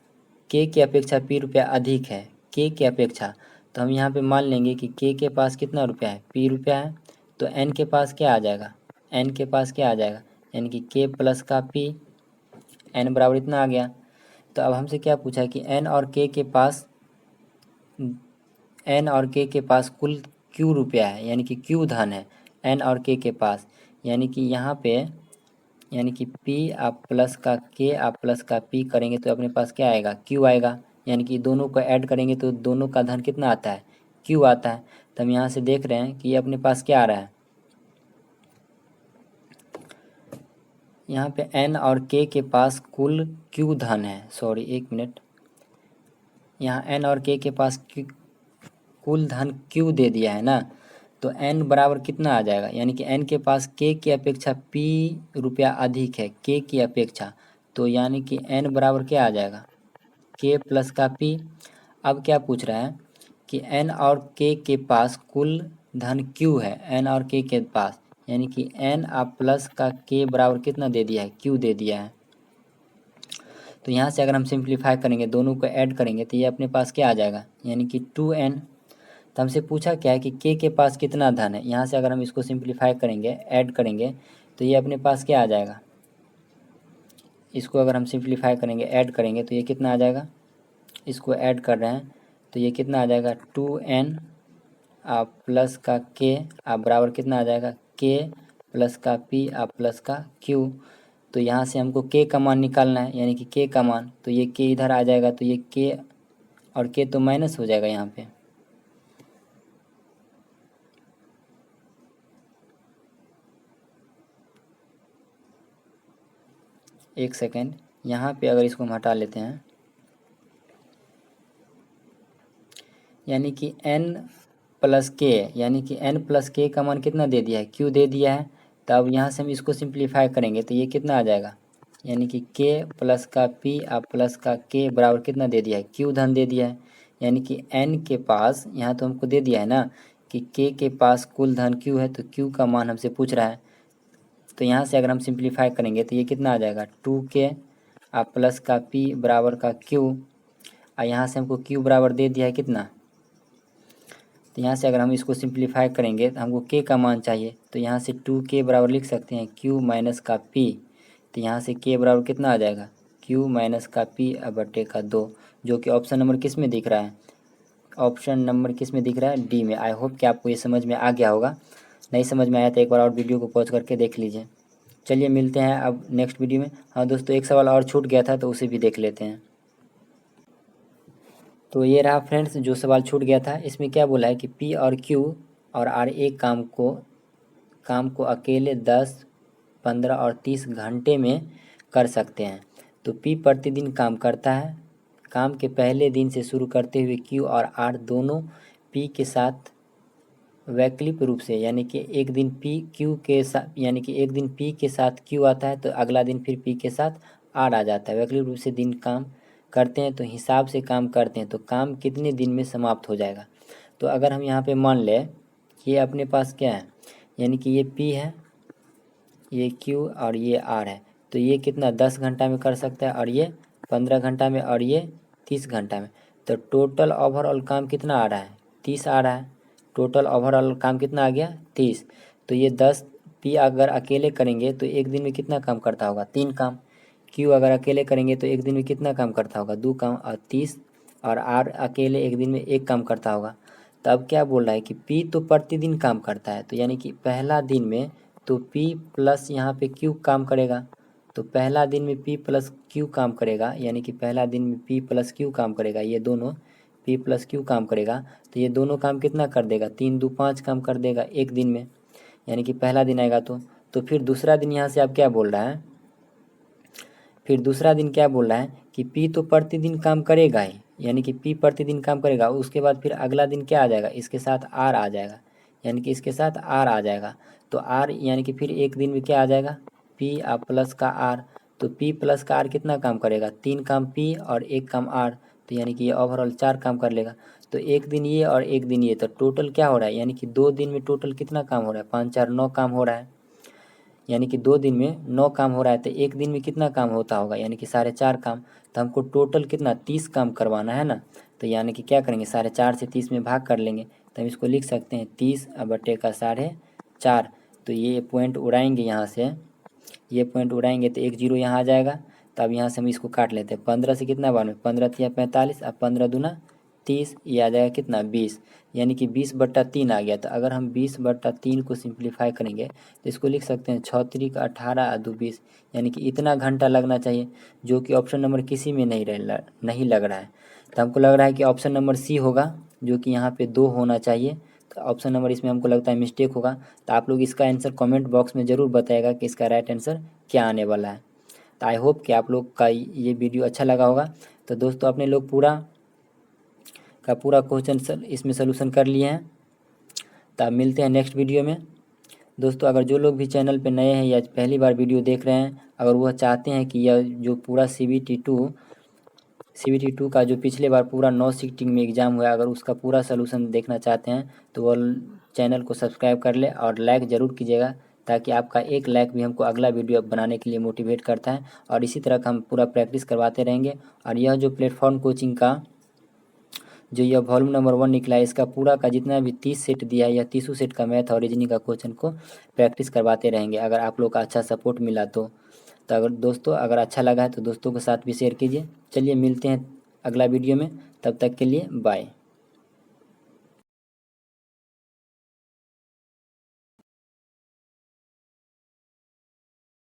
S1: k की अपेक्षा p रुपया अधिक है, k की अपेक्षा। तो हम यहाँ पे मान लेंगे कि k के पास कितना रुपया है p रुपया है, तो n के पास क्या आ जाएगा, n के पास क्या आ जाएगा, यानी कि k प्लस का p, n बराबर इतना आ गया। तो अब हमसे क्या पूछा है कि n और k के पास कुल q रुपया है, यानी कि q धन है n और k के पास, यानी कि यहाँ पे यानी कि p आप प्लस का k आप प्लस का p करेंगे तो अपने पास क्या आएगा q आएगा, यानी कि दोनों को ऐड करेंगे तो दोनों का धन कितना आता है q आता है। तो हम यहाँ से देख रहे हैं कि ये अपने पास क्या आ रहा है, यहाँ पे n और k के पास कुल q धन है, सॉरी एक मिनट, यहाँ n और k के पास कुल धन q दे दिया है ना, तो n बराबर कितना आ जाएगा, यानी कि n के पास k की अपेक्षा p रुपया अधिक है k की अपेक्षा, तो यानी कि n बराबर क्या आ जाएगा k प्लस का p। अब क्या पूछ रहा है कि n और k के पास कुल धन q है, n और k के पास, यानी कि n आप प्लस का k बराबर कितना दे दिया है q दे दिया है। तो यहाँ से अगर हम सिंप्लीफाई करेंगे दोनों को ऐड करेंगे तो ये अपने पास क्या आ जाएगा, यानी कि 2n। तो हमसे पूछा क्या है कि k के पास कितना धन है, यहाँ से अगर हम इसको सिंप्लीफाई करेंगे ऐड करेंगे तो ये अपने पास क्या आ जाएगा, इसको अगर हम सिंप्लीफाई करेंगे ऐड करेंगे तो ये कितना आ जाएगा, इसको ऐड कर रहे हैं तो ये कितना आ जाएगा 2n आप प्लस का k आप बराबर कितना आ जाएगा k प्लस का p आप प्लस का q। तो यहाँ से हमको k का मान निकालना है, यानी कि k का मान, तो ये k इधर आ जाएगा तो ये k और k तो माइनस हो जाएगा यहाँ पे। एक सेकेंड, यहाँ पे अगर इसको हम हटा लेते हैं, यानी कि n प्लस के, यानी कि n प्लस के का मान कितना दे दिया है q दे दिया है। तो अब यहाँ से हम इसको सिंप्लीफाई करेंगे तो ये कितना आ जाएगा, यानी कि k प्लस का p आप प्लस का k बराबर कितना दे दिया है q धन दे दिया है, यानी कि n के पास यहाँ तो हमको दे दिया है ना कि k के पास कुल धन q है, तो q का मान हमसे पूछ रहा है। तो यहाँ से अगर हम सिंप्लीफाई करेंगे तो ये कितना आ जाएगा 2k आप प्लस का p बराबर का q, और यहाँ से हमको q बराबर दे दिया है कितना, तो यहाँ से अगर हम इसको सिंप्लीफाई करेंगे तो हमको k का मान चाहिए, तो यहाँ से 2k बराबर लिख सकते हैं q माइनस का p। तो यहाँ से k बराबर कितना आ जाएगा q माइनस का p बटे का 2, जो कि ऑप्शन नंबर किस में दिख रहा है, ऑप्शन नंबर किस में दिख रहा है डी में। आई होप कि आपको ये समझ में आ गया होगा। नहीं समझ में आया तो एक बार और वीडियो को पॉज करके देख लीजिए। चलिए मिलते हैं अब नेक्स्ट वीडियो में। हाँ दोस्तों, एक सवाल और छूट गया था तो उसे भी देख लेते हैं। तो ये रहा फ्रेंड्स जो सवाल छूट गया था। इसमें क्या बोला है कि पी और क्यू और आर एक काम को अकेले 10, 15 और 30 घंटे में कर सकते हैं। तो पी प्रतिदिन काम करता है। काम के पहले दिन से शुरू करते हुए क्यू और आर दोनों पी के साथ वैकल्पिक रूप से, यानी कि एक दिन पी क्यू के साथ, यानी कि एक दिन पी के साथ क्यू आता है तो अगला दिन फिर पी के साथ आर आ जाता है। वैकल्पिक रूप से दिन काम करते हैं तो हिसाब से काम करते हैं तो काम कितने दिन में समाप्त हो जाएगा। तो अगर हम यहाँ पे मान लें कि ये अपने पास क्या है, यानी कि ये पी है, ये क्यू और ये आर है, तो ये कितना 10 घंटा में कर सकता है और ये 15 घंटा में और ये 30 घंटा में। तो टोटल ओवरऑल काम कितना आ रहा है, 30 आ रहा है। टोटल ओवरऑल काम कितना आ गया, 30। तो ये 10 पी अगर अकेले करेंगे तो एक दिन में कितना काम करता होगा, 3 काम। क्यू अगर अकेले करेंगे तो एक दिन में कितना काम करता होगा, 2 काम। और 30 और आर अकेले एक दिन में 1 काम करता होगा। तब क्या बोल रहा है कि पी तो प्रतिदिन काम करता है, तो यानी कि पहला दिन में तो पी प्लस यहाँ पे क्यू काम करेगा। तो पहला दिन में पी प्लस क्यू काम करेगा, यानी कि पहला दिन में पी प्लस क्यू काम करेगा, ये दोनों पी प्लस क्यू काम करेगा। तो ये दोनों काम कितना कर देगा, 3 2 5 काम कर देगा एक दिन में, यानी कि पहला दिन आएगा। तो फिर दूसरा दिन यहाँ से आप क्या बोल रहा है, फिर दूसरा दिन क्या बोल रहा है कि पी तो प्रतिदिन काम करेगा ही, यानी कि पी प्रतिदिन काम करेगा। उसके बाद फिर अगला दिन क्या आ जाएगा, इसके साथ आर आ जाएगा, यानी कि इसके साथ आर आ जाएगा। तो आर यानी कि फिर एक दिन में क्या आ जाएगा, पी प्लस का आर। तो पी प्लस का आर कितना काम करेगा, 3 काम पी और 1 काम आर। तो यानी कि ये ओवरऑल 4 काम कर लेगा। तो एक दिन ये और एक दिन ये, तो टोटल क्या हो रहा है, यानी कि 2 दिन में टोटल कितना काम हो रहा है, 5 4 9 काम हो रहा है। यानी कि 2 दिन में 9 काम हो रहा है तो एक दिन में कितना काम होता होगा, यानी कि 4.5 काम। तो हमको टोटल कितना 30 काम करवाना है ना। तो यानी कि क्या करेंगे, 4.5 से 30 में भाग कर लेंगे तो हम इसको लिख सकते हैं 30 बटे का 4.5। तो ये पॉइंट उड़ाएंगे यहाँ से, ये पॉइंट उड़ाएंगे तो 1 जीरो यहाँ आ जाएगा। तो अब यहाँ से हम इसको काट लेते हैं, 15 से कितना बार में, 15 तिया 45, अब 15 दूना 30, ये आ जाएगा कितना 20, यानी कि 20/3 आ गया। तो अगर हम 20/3 को सिंप्लीफाई करेंगे तो इसको लिख सकते हैं 6 3 का 18 2 20, यानी कि इतना घंटा लगना चाहिए, जो कि ऑप्शन नंबर किसी में नहीं लग रहा है। तो हमको लग रहा है कि ऑप्शन नंबर सी होगा, जो कि यहाँ पे 2 होना चाहिए। तो ऑप्शन नंबर इसमें हमको लगता है मिस्टेक होगा। तो आप लोग इसका आंसर कमेंट बॉक्स में ज़रूर बताएगा कि इसका राइट आंसर क्या आने वाला है। तो आई होप कि आप लोग का ये वीडियो अच्छा लगा होगा। तो दोस्तों अपने लोग पूरा क्वेश्चन इसमें सोल्यूशन कर लिए हैं। तो अब मिलते हैं नेक्स्ट वीडियो में। दोस्तों अगर जो लोग भी चैनल पे नए हैं या पहली बार वीडियो देख रहे हैं, अगर वह चाहते हैं कि यह जो पूरा CBT 2 का जो पिछले बार पूरा 9 सीटिंग में एग्ज़ाम हुआ, अगर उसका पूरा सोल्यूशन देखना चाहते हैं तो वह चैनल को सब्सक्राइब कर ले और लाइक ज़रूर कीजिएगा, ताकि आपका एक लाइक भी हमको अगला वीडियो बनाने के लिए मोटिवेट करता है। और इसी तरह का हम पूरा प्रैक्टिस करवाते रहेंगे। और यह जो प्लेटफॉर्म कोचिंग का जो यह वॉल्यूम नंबर 1 निकला है, इसका पूरा का जितना भी 30 सेट दिया है, यह 30 सेट का मैथ और रीजनिंग का क्वेश्चन को प्रैक्टिस करवाते रहेंगे, अगर आप लोग का अच्छा सपोर्ट मिला तो अगर दोस्तों अगर अच्छा लगा है तो दोस्तों के साथ भी शेयर कीजिए। चलिए मिलते हैं अगला वीडियो में, तब तक के लिए बाय।